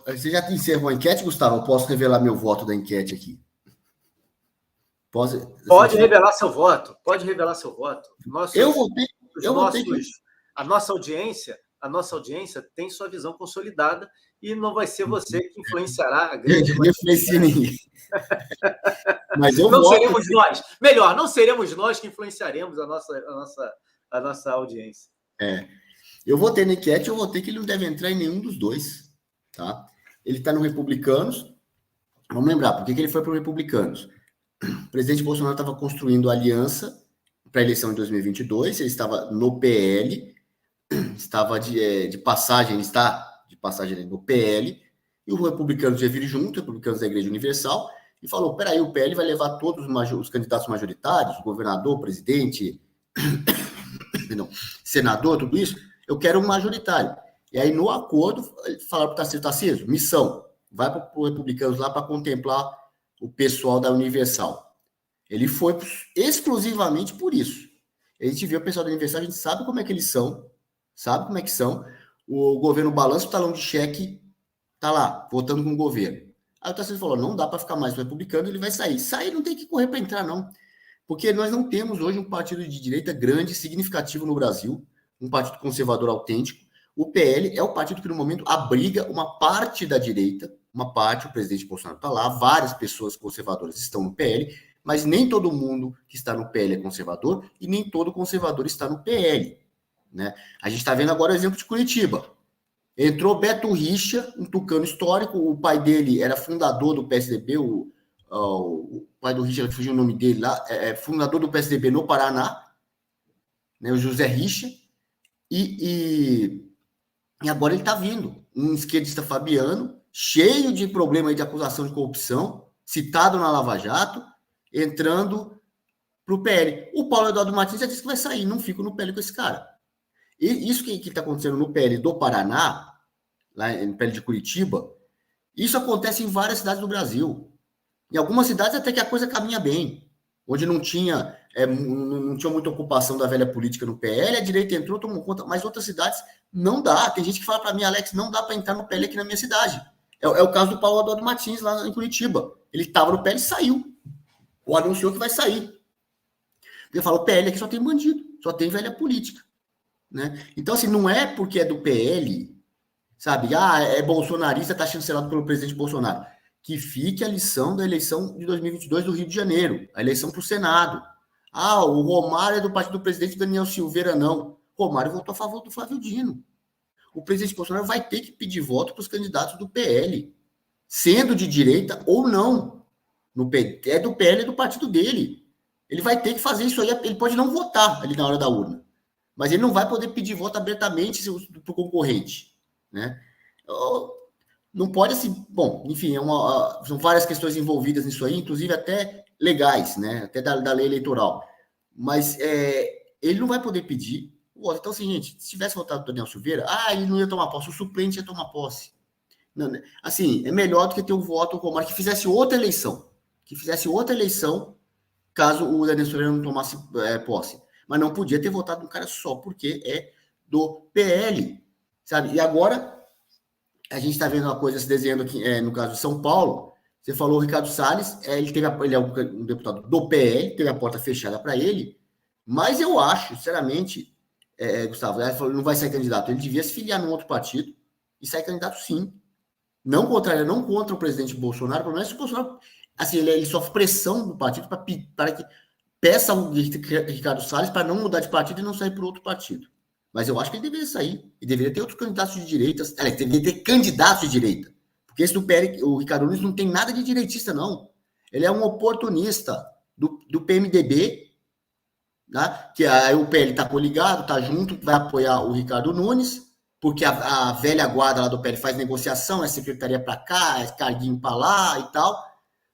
Você já encerrou a enquete, Gustavo? Eu posso revelar meu voto da enquete aqui? Pode revelar seu voto. Pode revelar seu voto. A nossa audiência tem sua visão consolidada e não vai ser você que influenciará a grande maioria. Não influencia ninguém. Mas eu não seremos nós. Melhor, não seremos nós que influenciaremos a nossa audiência. Eu votei na enquete, eu votei que ele não deve entrar em nenhum dos dois. Tá? Ele está no Republicanos. Vamos lembrar, por que ele foi para o Republicanos? O presidente Bolsonaro estava construindo aliança para a eleição de 2022, ele estava no PL, estava de passagem, está de passagem no PL, E os republicanos já viram junto, os republicanos da Igreja Universal, e falou, peraí, o PL vai levar todos os candidatos majoritários, governador, presidente, não, senador, tudo isso, eu quero um majoritário. E aí, no acordo, falaram para o Tarcísio, missão, vai para os republicanos lá para contemplar o pessoal da Universal. Ele foi exclusivamente por isso. A gente vê o pessoal da Universal, a gente sabe como é que eles são, o governo balança o talão de cheque, tá lá, votando com o governo. Aí o Tarcísio falou, não dá para ficar mais republicano, ele vai sair. Sair não tem que correr para entrar, não. Porque nós não temos hoje um partido de direita grande, significativo no Brasil, um partido conservador autêntico. O PL é o partido que, no momento, abriga uma parte da direita, uma parte, o presidente Bolsonaro está lá, várias pessoas conservadoras estão no PL, mas nem todo mundo que está no PL é conservador e nem todo conservador está no PL. Né? A gente está vendo agora o exemplo de Curitiba. Entrou Beto Richa, um tucano histórico, o pai dele era fundador do PSDB, o pai do Richa, fugiu o nome dele lá, fundador do PSDB no Paraná, né, o José Richa, e agora ele está vindo, um esquerdista fabiano, cheio de problema de acusação de corrupção, citado na Lava Jato, entrando para o PL. O Paulo Eduardo Martins já disse que vai sair, não fico no PL com esse cara. E isso que está acontecendo no PL do Paraná, lá no PL de Curitiba, isso acontece em várias cidades do Brasil. Em algumas cidades até que a coisa caminha bem, onde não tinha muita ocupação da velha política no PL, a direita entrou, tomou conta, mas outras cidades não dá. Tem gente que fala para mim, Alex, não dá para entrar no PL aqui na minha cidade. É o caso do Paulo Eduardo Martins, lá em Curitiba. Ele estava no PL e saiu. Ou anunciou que vai sair. Ele fala, o PL aqui só tem bandido, só tem velha política. Né? Então, assim, não é porque é do PL, sabe? É bolsonarista, está chancelado pelo presidente Bolsonaro. Que fique a lição da eleição de 2022 do Rio de Janeiro, a eleição para o Senado. O Romário é do partido do presidente Daniel Silveira, não. Romário votou a favor do Flávio Dino. O presidente Bolsonaro vai ter que pedir voto para os candidatos do PL, sendo de direita ou não. É do PL, é do partido dele. Ele vai ter que fazer isso aí. Ele pode não votar ali na hora da urna, mas ele não vai poder pedir voto abertamente para o concorrente. Né? Não pode assim... Bom, enfim, são várias questões envolvidas nisso aí, inclusive até legais, né? Até da lei eleitoral. Mas ele não vai poder pedir voto. Então, assim, gente, se tivesse votado o Daniel Silveira, ele não ia tomar posse, o suplente ia tomar posse. Não, assim, é melhor do que ter um voto Romário que fizesse outra eleição. Caso o Daniel Silveira não tomasse posse. Mas não podia ter votado um cara só, porque é do PL, sabe? E agora, a gente está vendo uma coisa se desenhando aqui, no caso de São Paulo. Você falou o Ricardo Salles, ele é um deputado do PL, teve a porta fechada para ele, mas eu acho, sinceramente, Gustavo, ele falou, não vai sair candidato, ele devia se filiar num outro partido e sair candidato sim. Não contra o presidente Bolsonaro, pelo menos o Bolsonaro, assim, ele sofre pressão do partido para que peça o Ricardo Salles para não mudar de partido e não sair para outro partido. Mas eu acho que ele deveria sair. E deveria ter outros candidatos de direita. Deveria ter candidatos de direita. Porque esse do PL, o Ricardo Nunes, não tem nada de direitista, não. Ele é um oportunista do PMDB, né? Que aí o PL está coligado, está junto, vai apoiar o Ricardo Nunes, porque a velha guarda lá do PL faz negociação, é secretaria para cá, é carguinho para lá e tal,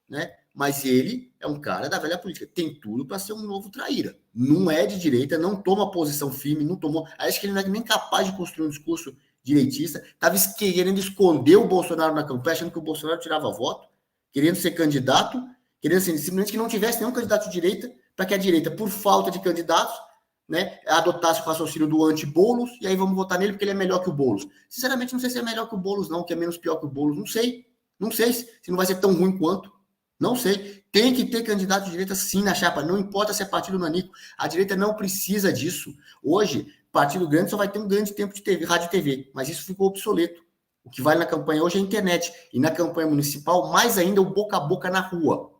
né? Mas ele é um cara da velha política. Tem tudo para ser um novo traíra. Não é de direita, não toma posição firme, não tomou. Acho que ele não é nem capaz de construir um discurso direitista. Estava querendo esconder o Bolsonaro na campanha, achando que o Bolsonaro tirava voto, querendo ser candidato, querendo assim, simplesmente que não tivesse nenhum candidato de direita, para que a direita, por falta de candidatos, né, adotasse o raciocínio do anti-Boulos, e aí vamos votar nele porque ele é melhor que o Boulos. Sinceramente, não sei se é melhor que o Boulos, não, que é menos pior que o Boulos. Não sei se não vai ser tão ruim quanto. Não sei. Tem que ter candidato de direita sim na chapa. Não importa se é partido nanico. A direita não precisa disso. Hoje, partido grande só vai ter um grande tempo de TV, rádio e TV. Mas isso ficou obsoleto. O que vale na campanha hoje é a internet. E na campanha municipal, mais ainda, o boca a boca na rua.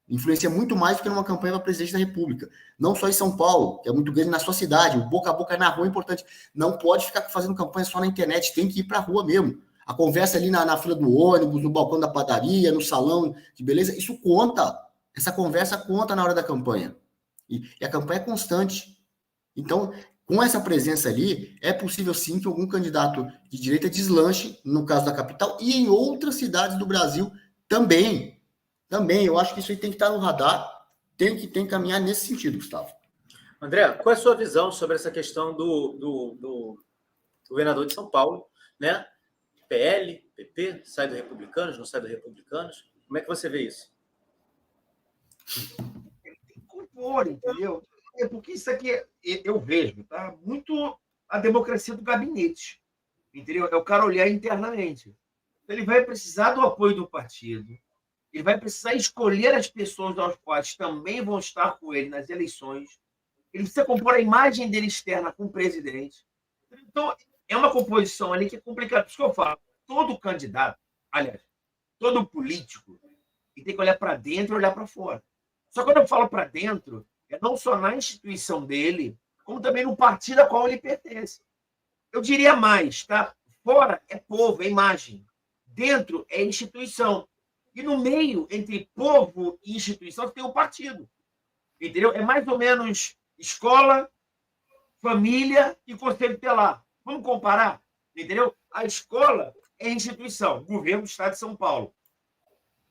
Influencia muito mais do que numa campanha para presidente da República. Não só em São Paulo, que é muito grande na sua cidade. O boca a boca na rua é importante. Não pode ficar fazendo campanha só na internet. Tem que ir para a rua mesmo. A conversa ali na fila do ônibus, no balcão da padaria, no salão de beleza, isso conta. Essa conversa conta na hora da campanha. E a campanha é constante. Então, Com essa presença ali, é possível sim que algum candidato de direita deslanche, no caso da capital, e em outras cidades do Brasil também. Também, eu acho que isso aí tem que estar no radar, tem que caminhar nesse sentido, Gustavo. André, qual é a sua visão sobre essa questão do governador de São Paulo, né? PL, PP, sai do Republicanos, não sai do Republicanos? Como é que você vê isso? Tem que compor, entendeu? Porque isso aqui, eu vejo, tá? Muito a democracia do gabinete, entendeu? É o cara olhar internamente. Ele vai precisar do apoio do partido, ele vai precisar escolher as pessoas aos quais também vão estar com ele nas eleições, ele precisa compor a imagem dele externa com o presidente. Então, é uma composição ali que é complicada. Por isso que eu falo, todo candidato, aliás, todo político, ele tem que olhar para dentro e olhar para fora. Só que quando eu falo para dentro, é não só na instituição dele, como também no partido a qual ele pertence. Eu diria mais, tá? Fora é povo, é imagem. Dentro é instituição. E no meio, entre povo e instituição, tem o partido. Entendeu? É mais ou menos escola, família e conselho tutelar. Vamos comparar? Entendeu? A escola é a instituição, governo do Estado de São Paulo.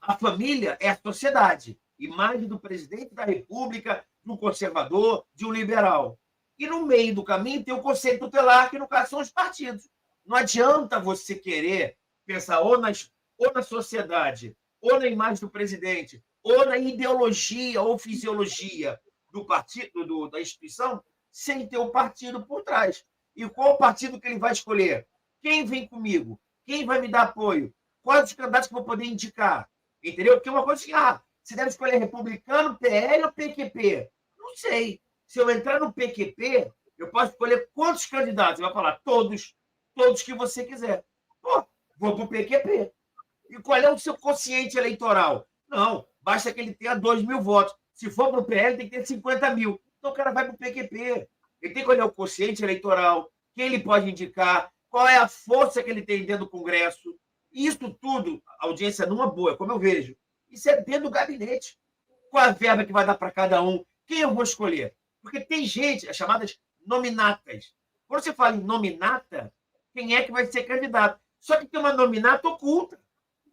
A família é a sociedade, imagem do presidente da República, de um conservador, de um liberal. E no meio do caminho tem o conselho tutelar, que no caso são os partidos. Não adianta você querer pensar ou na sociedade, ou na imagem do presidente, ou na ideologia ou fisiologia do partido, da instituição, sem ter o partido por trás. E qual o partido que ele vai escolher? Quem vem comigo? Quem vai me dar apoio? Quais os candidatos que eu vou poder indicar? Entendeu? Porque uma coisa assim, você deve escolher republicano, PL ou PQP? Não sei. Se eu entrar no PQP, eu posso escolher quantos candidatos? Você vai falar, todos que você quiser. Pô, vou para o PQP. E qual é o seu quociente eleitoral? Não, basta que ele tenha 2.000 votos. Se for para o PL, tem que ter 50 mil. Então o cara vai para o PQP. Ele tem que olhar o quociente eleitoral, quem ele pode indicar, qual é a força que ele tem dentro do Congresso. Isso tudo, audiência numa boa, como eu vejo. Isso é dentro do gabinete. Qual a verba que vai dar para cada um? Quem eu vou escolher? Porque tem gente, as chamadas nominatas. Quando você fala em nominata, quem é que vai ser candidato? Só que tem uma nominata oculta.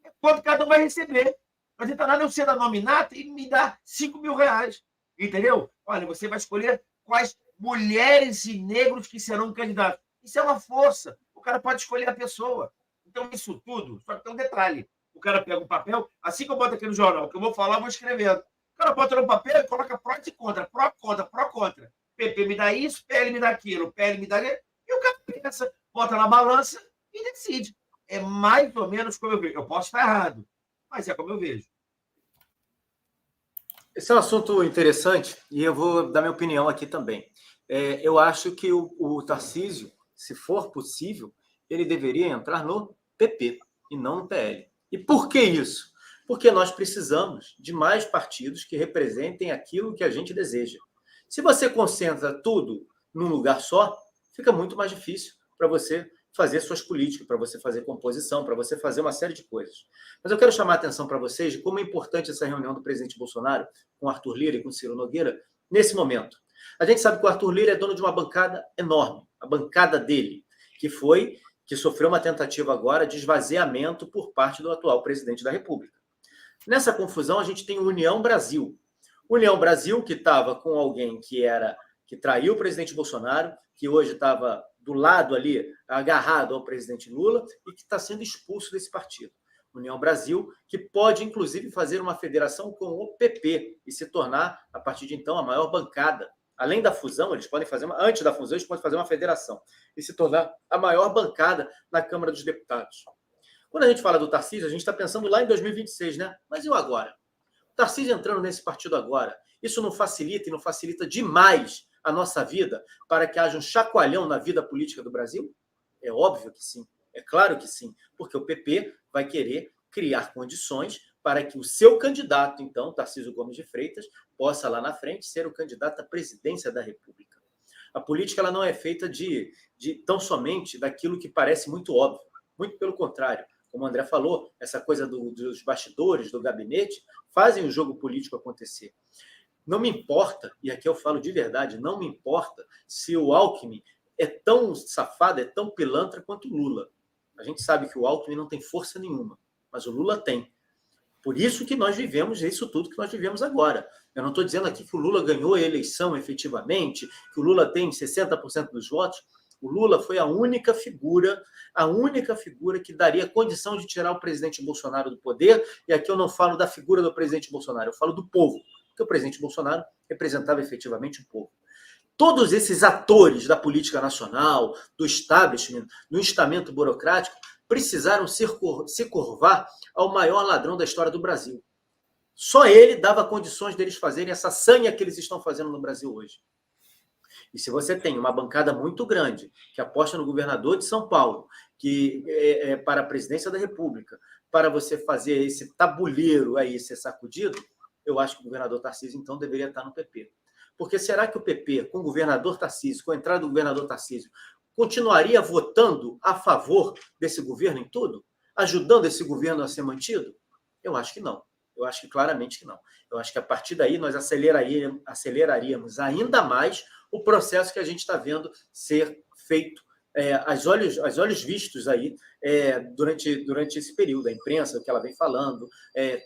É quanto cada um vai receber. Não adianta nada eu ser da nominata e me dar 5 mil reais. Entendeu? Olha, você vai escolher quais mulheres e negros que serão candidatos. Isso é uma força. O cara pode escolher a pessoa. Então, isso tudo, só que tem um detalhe. O cara pega um papel, assim que eu boto aqui no jornal, que eu vou falar, eu vou escrevendo. O cara bota no papel e coloca pró e contra, pró, contra, pró, contra. PP me dá isso, PL me dá aquilo, PL me dá aquilo. E o cara pensa, bota na balança e decide. É mais ou menos como eu vejo. Eu posso estar errado, mas é como eu vejo. Esse é um assunto interessante e eu vou dar minha opinião aqui também. Eu acho que o Tarcísio, se for possível, ele deveria entrar no PP e não no PL. E por que isso? Porque nós precisamos de mais partidos que representem aquilo que a gente deseja. Se você concentra tudo num lugar só, fica muito mais difícil para você fazer suas políticas, para você fazer composição, para você fazer uma série de coisas. Mas eu quero chamar a atenção para vocês de como é importante essa reunião do presidente Bolsonaro com Arthur Lira e com Ciro Nogueira nesse momento. A gente sabe que o Arthur Lira é dono de uma bancada enorme, a bancada dele, que sofreu uma tentativa agora de esvaziamento por parte do atual presidente da República. Nessa confusão, a gente tem o União Brasil. União Brasil, que estava com alguém que traiu o presidente Bolsonaro, que hoje estava do lado ali, agarrado ao presidente Lula, e que está sendo expulso desse partido. União Brasil, que pode, inclusive, fazer uma federação com o PP e se tornar, a partir de então, a maior bancada. Além da fusão, antes da fusão, eles podem fazer uma federação e se tornar a maior bancada na Câmara dos Deputados. Quando a gente fala do Tarcísio, a gente está pensando lá em 2026, né? Mas e o agora? O Tarcísio entrando nesse partido agora, isso não facilita e não facilita demais a nossa vida para que haja um chacoalhão na vida política do Brasil? É óbvio que sim, é claro que sim, porque o PP vai querer criar condições para que o seu candidato, então, Tarcísio Gomes de Freitas, possa lá na frente ser o candidato à presidência da República. A política ela não é feita de tão somente daquilo que parece muito óbvio, muito pelo contrário. Como o André falou, essa coisa dos bastidores, do gabinete, fazem o jogo político acontecer. Não me importa, e aqui eu falo de verdade, não me importa se o Alckmin é tão safado, é tão pilantra quanto o Lula. A gente sabe que o Alckmin não tem força nenhuma, mas o Lula tem. Por isso que nós vivemos isso tudo que nós vivemos agora. Eu não estou dizendo aqui que o Lula ganhou a eleição efetivamente, que o Lula tem 60% dos votos. O Lula foi a única figura que daria condição de tirar o presidente Bolsonaro do poder. E aqui eu não falo da figura do presidente Bolsonaro, eu falo do povo, porque o presidente Bolsonaro representava efetivamente o povo. Todos esses atores da política nacional, do establishment, do instamento burocrático, precisaram se curvar ao maior ladrão da história do Brasil. Só ele dava condições deles fazerem essa sanha que eles estão fazendo no Brasil hoje. E se você tem uma bancada muito grande que aposta no governador de São Paulo, que é para a presidência da República, para você fazer esse tabuleiro aí ser sacudido, eu acho que o governador Tarcísio, então, deveria estar no PP. Porque será que o PP, com o governador Tarcísio, com a entrada do governador Tarcísio, continuaria votando a favor desse governo em tudo? Ajudando esse governo a ser mantido? Eu acho que não. Eu acho que claramente que não. Eu acho que a partir daí nós aceleraríamos ainda mais o processo que a gente está vendo ser feito aos olhos vistos aí durante esse período. A imprensa, o que ela vem falando,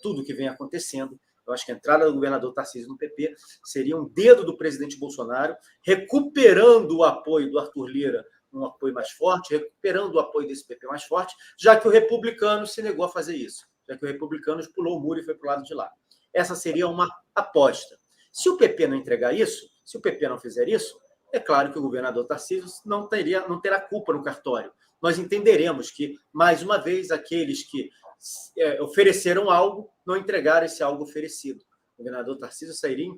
tudo que vem acontecendo. Eu acho que a entrada do governador Tarcísio no PP seria um dedo do presidente Bolsonaro, recuperando o apoio do Arthur Lira, um apoio mais forte, recuperando o apoio desse PP mais forte, já que o republicano se negou a fazer isso, já que o republicano pulou o muro e foi para o lado de lá. Essa seria uma aposta. Se o PP não entregar isso, se o PP não fizer isso, é claro que o governador Tarcísio não terá culpa no cartório. Nós entenderemos que, mais uma vez, aqueles que ofereceram algo não entregaram esse algo oferecido. O governador Tarcísio sairia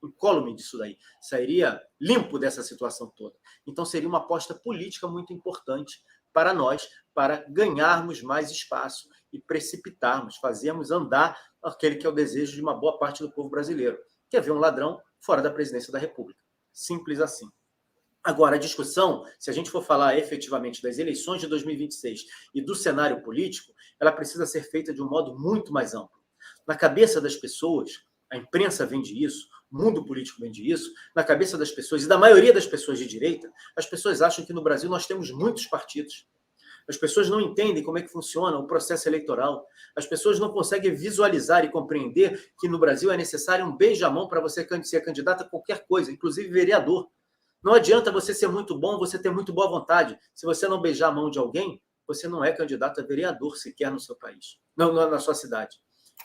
incólume disso daí, sairia limpo dessa situação toda. Então, seria uma aposta política muito importante para nós, para ganharmos mais espaço e precipitarmos, fazermos andar aquele que é o desejo de uma boa parte do povo brasileiro, que é ver um ladrão fora da presidência da República. Simples assim. Agora, a discussão, se a gente for falar efetivamente das eleições de 2026 e do cenário político, ela precisa ser feita de um modo muito mais amplo. Na cabeça das pessoas, a imprensa vende isso, o mundo político vende isso, na cabeça das pessoas, e da maioria das pessoas de direita, as pessoas acham que no Brasil nós temos muitos partidos. As pessoas não entendem como é que funciona o processo eleitoral. As pessoas não conseguem visualizar e compreender que no Brasil é necessário um beijamão para você ser candidato a qualquer coisa, inclusive vereador. Não adianta você ser muito bom, você ter muito boa vontade. Se você não beijar a mão de alguém, você não é candidato a vereador sequer no seu país, não na sua cidade.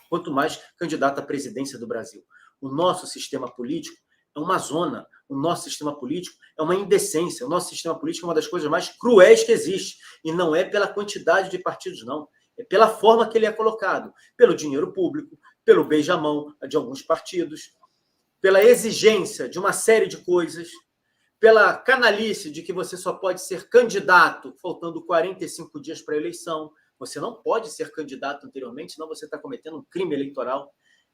Quanto mais candidato à presidência do Brasil. O nosso sistema político é uma zona. O nosso sistema político é uma indecência. O nosso sistema político é uma das coisas mais cruéis que existe. E não é pela quantidade de partidos, não. É pela forma que ele é colocado. Pelo dinheiro público, pelo beijamão de alguns partidos, pela exigência de uma série de coisas, pela canalice de que você só pode ser candidato faltando 45 dias para a eleição. Você não pode ser candidato anteriormente, senão você está cometendo um crime eleitoral.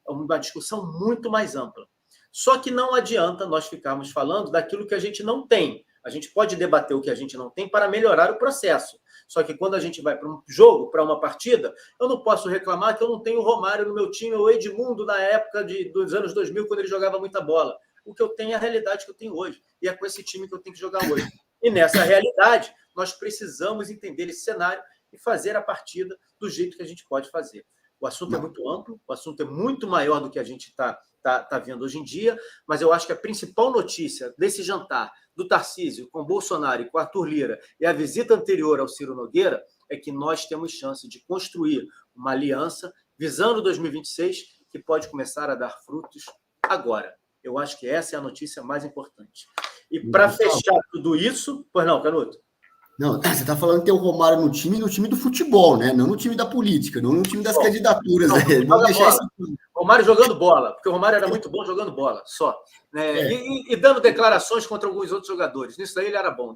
É uma discussão muito mais ampla. Só que não adianta nós ficarmos falando daquilo que a gente não tem. A gente pode debater o que a gente não tem para melhorar o processo. Só que quando a gente vai para um jogo, para uma partida, eu não posso reclamar que eu não tenho o Romário no meu time, ou o Edmundo na época dos anos 2000, quando ele jogava muita bola. O que eu tenho é a realidade que eu tenho hoje. E é com esse time que eu tenho que jogar hoje. E nessa realidade, nós precisamos entender esse cenário e fazer a partida do jeito que a gente pode fazer. O assunto é muito amplo, o assunto é muito maior do que a gente está vendo hoje em dia, mas eu acho que a principal notícia desse jantar do Tarcísio com Bolsonaro e com Arthur Lira e a visita anterior ao Ciro Nogueira é que nós temos chance de construir uma aliança visando 2026 que pode começar a dar frutos agora. Eu acho que essa é a notícia mais importante. E para fechar tudo isso... Pois não, Canuto? Não, você está falando que tem o Romário no time do futebol, né? Não no time da política, não no time das candidaturas. Vamos deixar isso. Romário jogando bola, porque o Romário era muito bom jogando bola, só. E dando declarações contra alguns outros jogadores. Nisso daí ele era bom.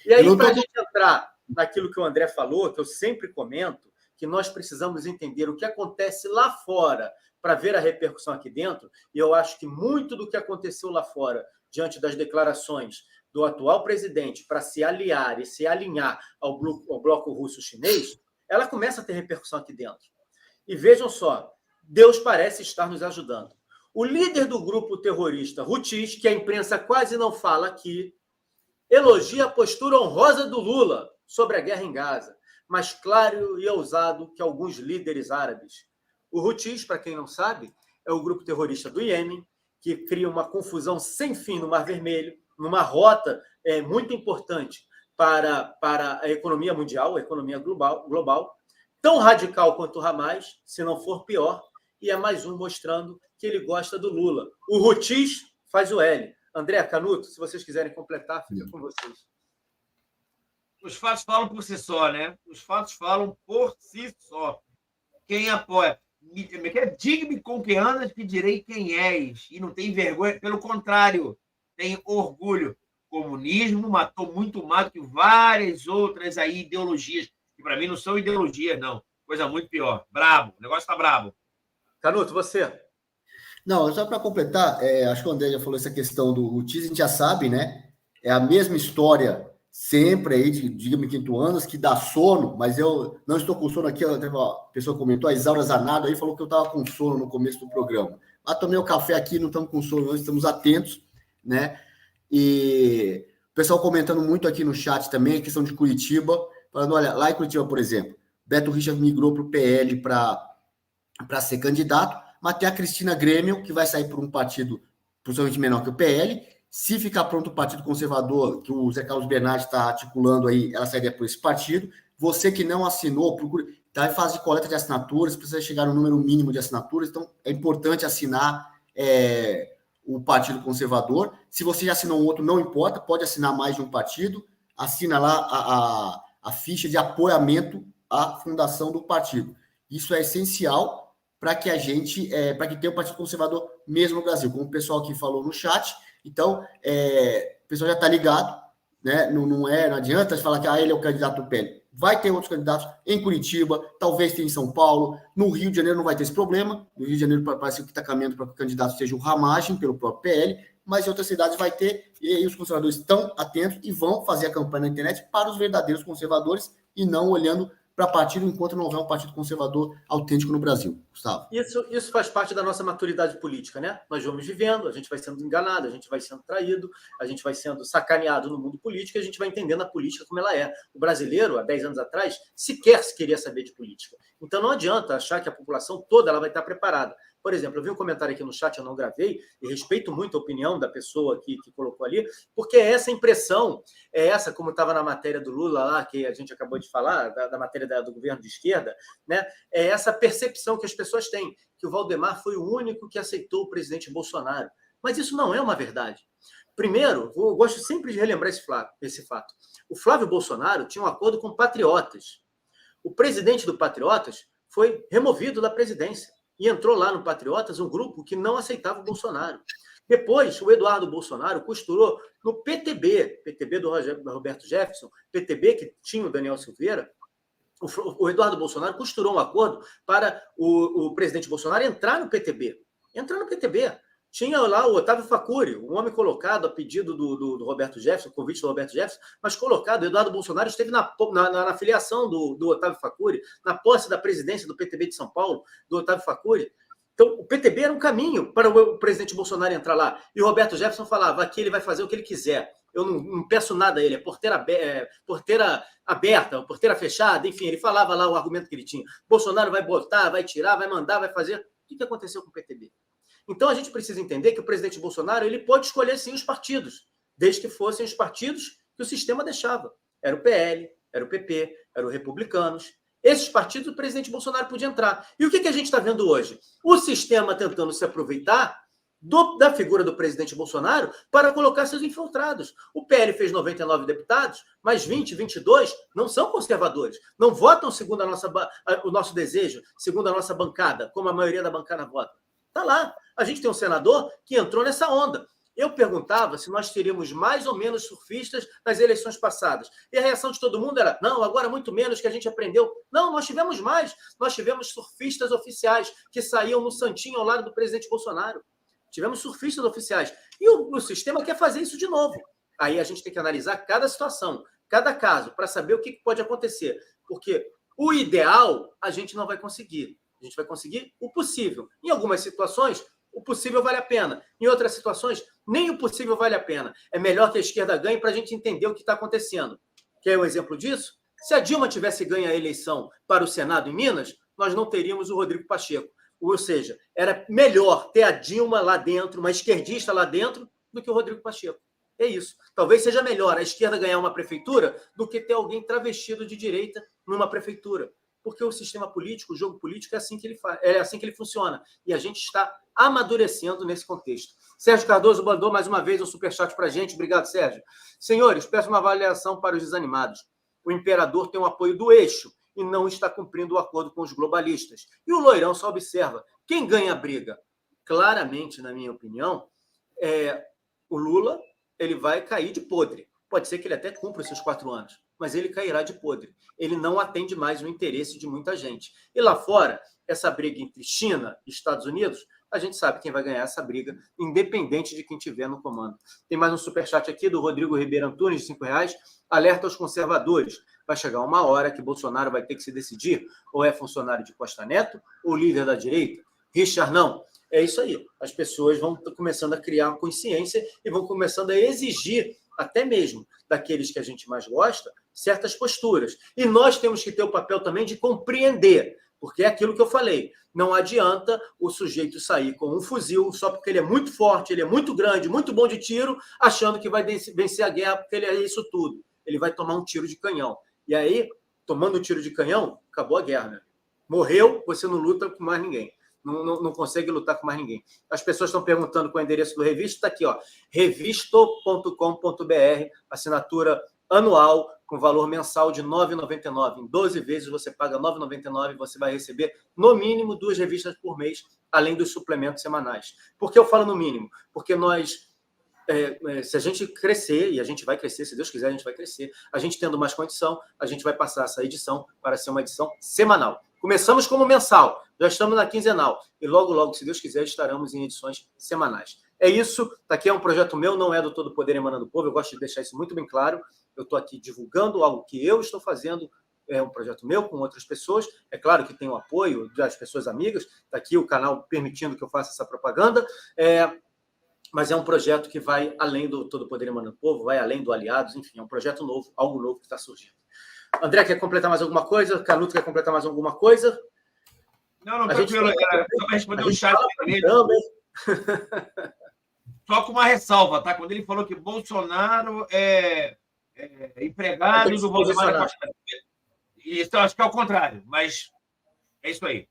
E aí, para a gente entrar naquilo que o André falou, que eu sempre comento, que nós precisamos entender o que acontece lá fora para ver a repercussão aqui dentro, e eu acho que muito do que aconteceu lá fora, diante das declarações do atual presidente para se aliar e se alinhar ao bloco russo-chinês, ela começa a ter repercussão aqui dentro. E vejam só, Deus parece estar nos ajudando. O líder do grupo terrorista Houthis, que a imprensa quase não fala aqui, elogia a postura honrosa do Lula sobre a guerra em Gaza, mais claro e ousado que alguns líderes árabes. O Houthis, para quem não sabe, é o grupo terrorista do Iêmen, que cria uma confusão sem fim no Mar Vermelho, numa rota muito importante para a economia mundial, a economia global, tão radical quanto o Hamas, se não for pior, e é mais um mostrando que ele gosta do Lula. O Houthis faz o L. André, Canuto, se vocês quiserem completar, fica com vocês. Os fatos falam por si só, né? Os fatos falam por si só. Quem apoia? Diga-me com que andas que direi quem és. E não tem vergonha, pelo contrário, tem orgulho. O comunismo matou muito mais do que várias outras aí ideologias, que para mim não são ideologias, não. Coisa muito pior. Brabo, o negócio tá brabo. Canuto, você? Não, só para completar, acho que o André já falou essa questão do Houthis, a gente já sabe, né? É a mesma história sempre aí, diga-me quem tu andas, que dá sono, mas eu não estou com sono aqui. A pessoa comentou, a Isaura Zanardo aí falou que eu estava com sono no começo do programa. Mas tomei o café aqui, não estamos com sono, nós estamos atentos, né? E o pessoal comentando muito aqui no chat também, a questão de Curitiba, falando, olha, lá em Curitiba, por exemplo, Beto Richa migrou para o PL para ser candidato, mas tem a Cristina Grêmio, que vai sair por um partido possivelmente menor que o PL. Se ficar pronto o Partido Conservador, que o Zé Carlos Bernardi está articulando aí, ela sairia por esse partido. Você que não assinou, procure. Está em fase de coleta de assinaturas, precisa chegar no número mínimo de assinaturas, então é importante assinar o Partido Conservador. Se você já assinou um outro, não importa, pode assinar mais de um partido, assina lá a ficha de apoiamento à fundação do partido. Isso é essencial para que a gente, para que tenha o Partido Conservador mesmo no Brasil, como o pessoal aqui falou no chat. Então, o pessoal já está ligado, né? Não adianta falar que ele é o candidato do PL. Vai ter outros candidatos em Curitiba, talvez tenha em São Paulo, no Rio de Janeiro não vai ter esse problema. No Rio de Janeiro parece que está caminhando para que o candidato seja o Ramagem, pelo próprio PL, mas em outras cidades vai ter, e aí os conservadores estão atentos e vão fazer a campanha na internet para os verdadeiros conservadores e não olhando para partido enquanto não houver um partido conservador autêntico no Brasil. Gustavo. Isso faz parte da nossa maturidade política, né? Nós vamos vivendo, a gente vai sendo enganado, a gente vai sendo traído, a gente vai sendo sacaneado no mundo político e a gente vai entendendo a política como ela é. O brasileiro, há 10 anos atrás, sequer queria saber de política. Então não adianta achar que a população toda ela vai estar preparada. Por exemplo, eu vi um comentário aqui no chat, eu não gravei, e respeito muito a opinião da pessoa que colocou ali, porque é essa impressão, como estava na matéria do Lula lá, que a gente acabou de falar, da matéria do governo de esquerda, né? É essa percepção que as pessoas têm, que o Valdemar foi o único que aceitou o presidente Bolsonaro. Mas isso não é uma verdade. Primeiro, eu gosto sempre de relembrar esse fato. O Flávio Bolsonaro tinha um acordo com patriotas. O presidente do Patriotas foi removido da presidência. E entrou lá no Patriotas um grupo que não aceitava o Bolsonaro. Depois, o Eduardo Bolsonaro costurou no PTB do Roberto Jefferson, PTB que tinha o Daniel Silveira, o Eduardo Bolsonaro costurou um acordo para o presidente Bolsonaro entrar no PTB. Entrar no PTB. Tinha lá o Otávio Facuri, um homem colocado a pedido do Roberto Jefferson, convite do Roberto Jefferson, mas colocado. O Eduardo Bolsonaro esteve na filiação do Otávio Facuri, na posse da presidência do PTB de São Paulo, do Otávio Facuri. Então, o PTB era um caminho para o presidente Bolsonaro entrar lá. E o Roberto Jefferson falava que ele vai fazer o que ele quiser. Eu não peço nada a ele, é porteira aberta, porteira fechada, enfim, ele falava lá o argumento que ele tinha. Bolsonaro vai botar, vai tirar, vai mandar, vai fazer. O que aconteceu com o PTB? Então, a gente precisa entender que o presidente Bolsonaro ele pode escolher, sim, os partidos, desde que fossem os partidos que o sistema deixava. Era o PL, era o PP, eram os republicanos. Esses partidos o presidente Bolsonaro podia entrar. E o que a gente está vendo hoje? O sistema tentando se aproveitar da figura do presidente Bolsonaro para colocar seus infiltrados. O PL fez 99 deputados, mas 22 não são conservadores. Não votam segundo o nosso desejo, segundo a nossa bancada, como a maioria da bancada vota. Está lá. A gente tem um senador que entrou nessa onda. Eu perguntava se nós teríamos mais ou menos surfistas nas eleições passadas. E a reação de todo mundo era, não, agora muito menos que a gente aprendeu. Não, nós tivemos mais. Nós tivemos surfistas oficiais que saíam no santinho ao lado do presidente Bolsonaro. Tivemos surfistas oficiais. E o sistema quer fazer isso de novo. Aí a gente tem que analisar cada situação, cada caso, para saber o que pode acontecer. Porque o ideal a gente não vai conseguir. A gente vai conseguir o possível. Em algumas situações, o possível vale a pena. Em outras situações, nem o possível vale a pena. É melhor que a esquerda ganhe para a gente entender o que está acontecendo. Quer um exemplo disso? Se a Dilma tivesse ganho a eleição para o Senado em Minas, nós não teríamos o Rodrigo Pacheco. Ou seja, era melhor ter a Dilma lá dentro, uma esquerdista lá dentro, do que o Rodrigo Pacheco. É isso. Talvez seja melhor a esquerda ganhar uma prefeitura do que ter alguém travestido de direita numa prefeitura. Porque o sistema político, o jogo político, é assim que ele funciona. E a gente está amadurecendo nesse contexto. Sérgio Cardoso mandou mais uma vez um superchat para a gente. Obrigado, Sérgio. Senhores, peço uma avaliação para os desanimados. O imperador tem o apoio do eixo e não está cumprindo o acordo com os globalistas. E o Loirão só observa. Quem ganha a briga? Claramente, na minha opinião, o Lula ele vai cair de podre. Pode ser que ele até cumpra os seus 4 anos, mas ele cairá de podre. Ele não atende mais o interesse de muita gente. E lá fora, essa briga entre China e Estados Unidos, a gente sabe quem vai ganhar essa briga, independente de quem estiver no comando. Tem mais um superchat aqui do Rodrigo Ribeiro Antunes, de R$5. Alerta aos conservadores. Vai chegar uma hora que Bolsonaro vai ter que se decidir ou é funcionário de Costa Neto ou líder da direita. Richard, não. É isso aí. As pessoas vão começando a criar consciência e vão começando a exigir, até mesmo daqueles que a gente mais gosta, certas posturas. E nós temos que ter o papel também de compreender, porque é aquilo que eu falei. Não adianta o sujeito sair com um fuzil só porque ele é muito forte, ele é muito grande, muito bom de tiro, achando que vai vencer a guerra porque ele é isso tudo. Ele vai tomar um tiro de canhão. E aí, tomando um tiro de canhão, acabou a guerra, né? Morreu, você não luta com mais ninguém. Não consegue lutar com mais ninguém. As pessoas estão perguntando qual é o endereço do Revisto. Está aqui, ó, revisto.com.br, assinatura anual, com valor mensal de R$ 9,99. Em 12 vezes você paga R$ 9,99 e você vai receber, no mínimo, 2 revistas por mês, além dos suplementos semanais. Por que eu falo no mínimo? Porque nós... se a gente crescer, e a gente vai crescer, se Deus quiser, a gente vai crescer, a gente tendo mais condição, a gente vai passar essa edição para ser uma edição semanal. Começamos como mensal, já estamos na quinzenal, e logo, logo, se Deus quiser, estaremos em edições semanais. É isso, aqui é um projeto meu, não é do Todo Poder Emanando do Povo, eu gosto de deixar isso muito bem claro, eu estou aqui divulgando algo que eu estou fazendo, é um projeto meu com outras pessoas, é claro que tem o apoio das pessoas amigas, está aqui o canal permitindo que eu faça essa propaganda, mas é um projeto que vai além do Todo Poder Emanando do Povo, vai além do Aliados, enfim, é um projeto novo, algo novo que está surgindo. André, quer completar mais alguma coisa? Canuto, quer completar mais alguma coisa? Não, tranquilo. Só para responder o chat. Só com uma ressalva, tá? Quando ele falou que Bolsonaro é empregado do Valdemar Costa Neto. Isso, eu acho que é o contrário, mas é isso aí.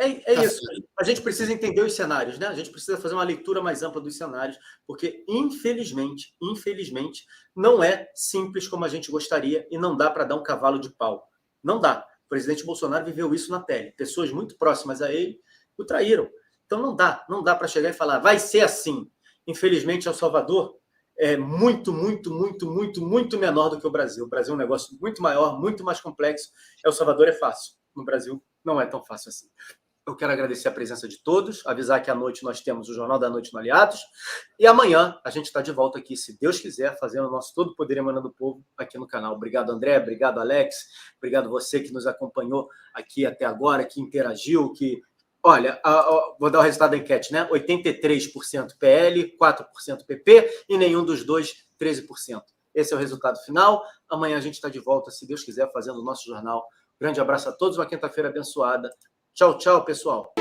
É isso. A gente precisa entender os cenários, né? A gente precisa fazer uma leitura mais ampla dos cenários, porque, infelizmente, não é simples como a gente gostaria e não dá para dar um cavalo de pau. Não dá. O presidente Bolsonaro viveu isso na pele. Pessoas muito próximas a ele o traíram. Então, não dá para chegar e falar, vai ser assim. Infelizmente, El Salvador é muito menor do que o Brasil. O Brasil é um negócio muito maior, muito mais complexo. El Salvador é fácil. No Brasil, não é tão fácil assim. Eu quero agradecer a presença de todos, avisar que à noite nós temos o Jornal da Noite no Aliados, e amanhã a gente está de volta aqui, se Deus quiser, fazendo o nosso Todo Poder Emanando do Povo aqui no canal. Obrigado, André, obrigado, Alex, obrigado você que nos acompanhou aqui até agora, que interagiu, que... Olha, vou dar o resultado da enquete, né? 83% PL, 4% PP e nenhum dos dois, 13%. Esse é o resultado final. Amanhã a gente está de volta, se Deus quiser, fazendo o nosso jornal. Grande abraço a todos, uma quinta-feira abençoada. Tchau, tchau, pessoal.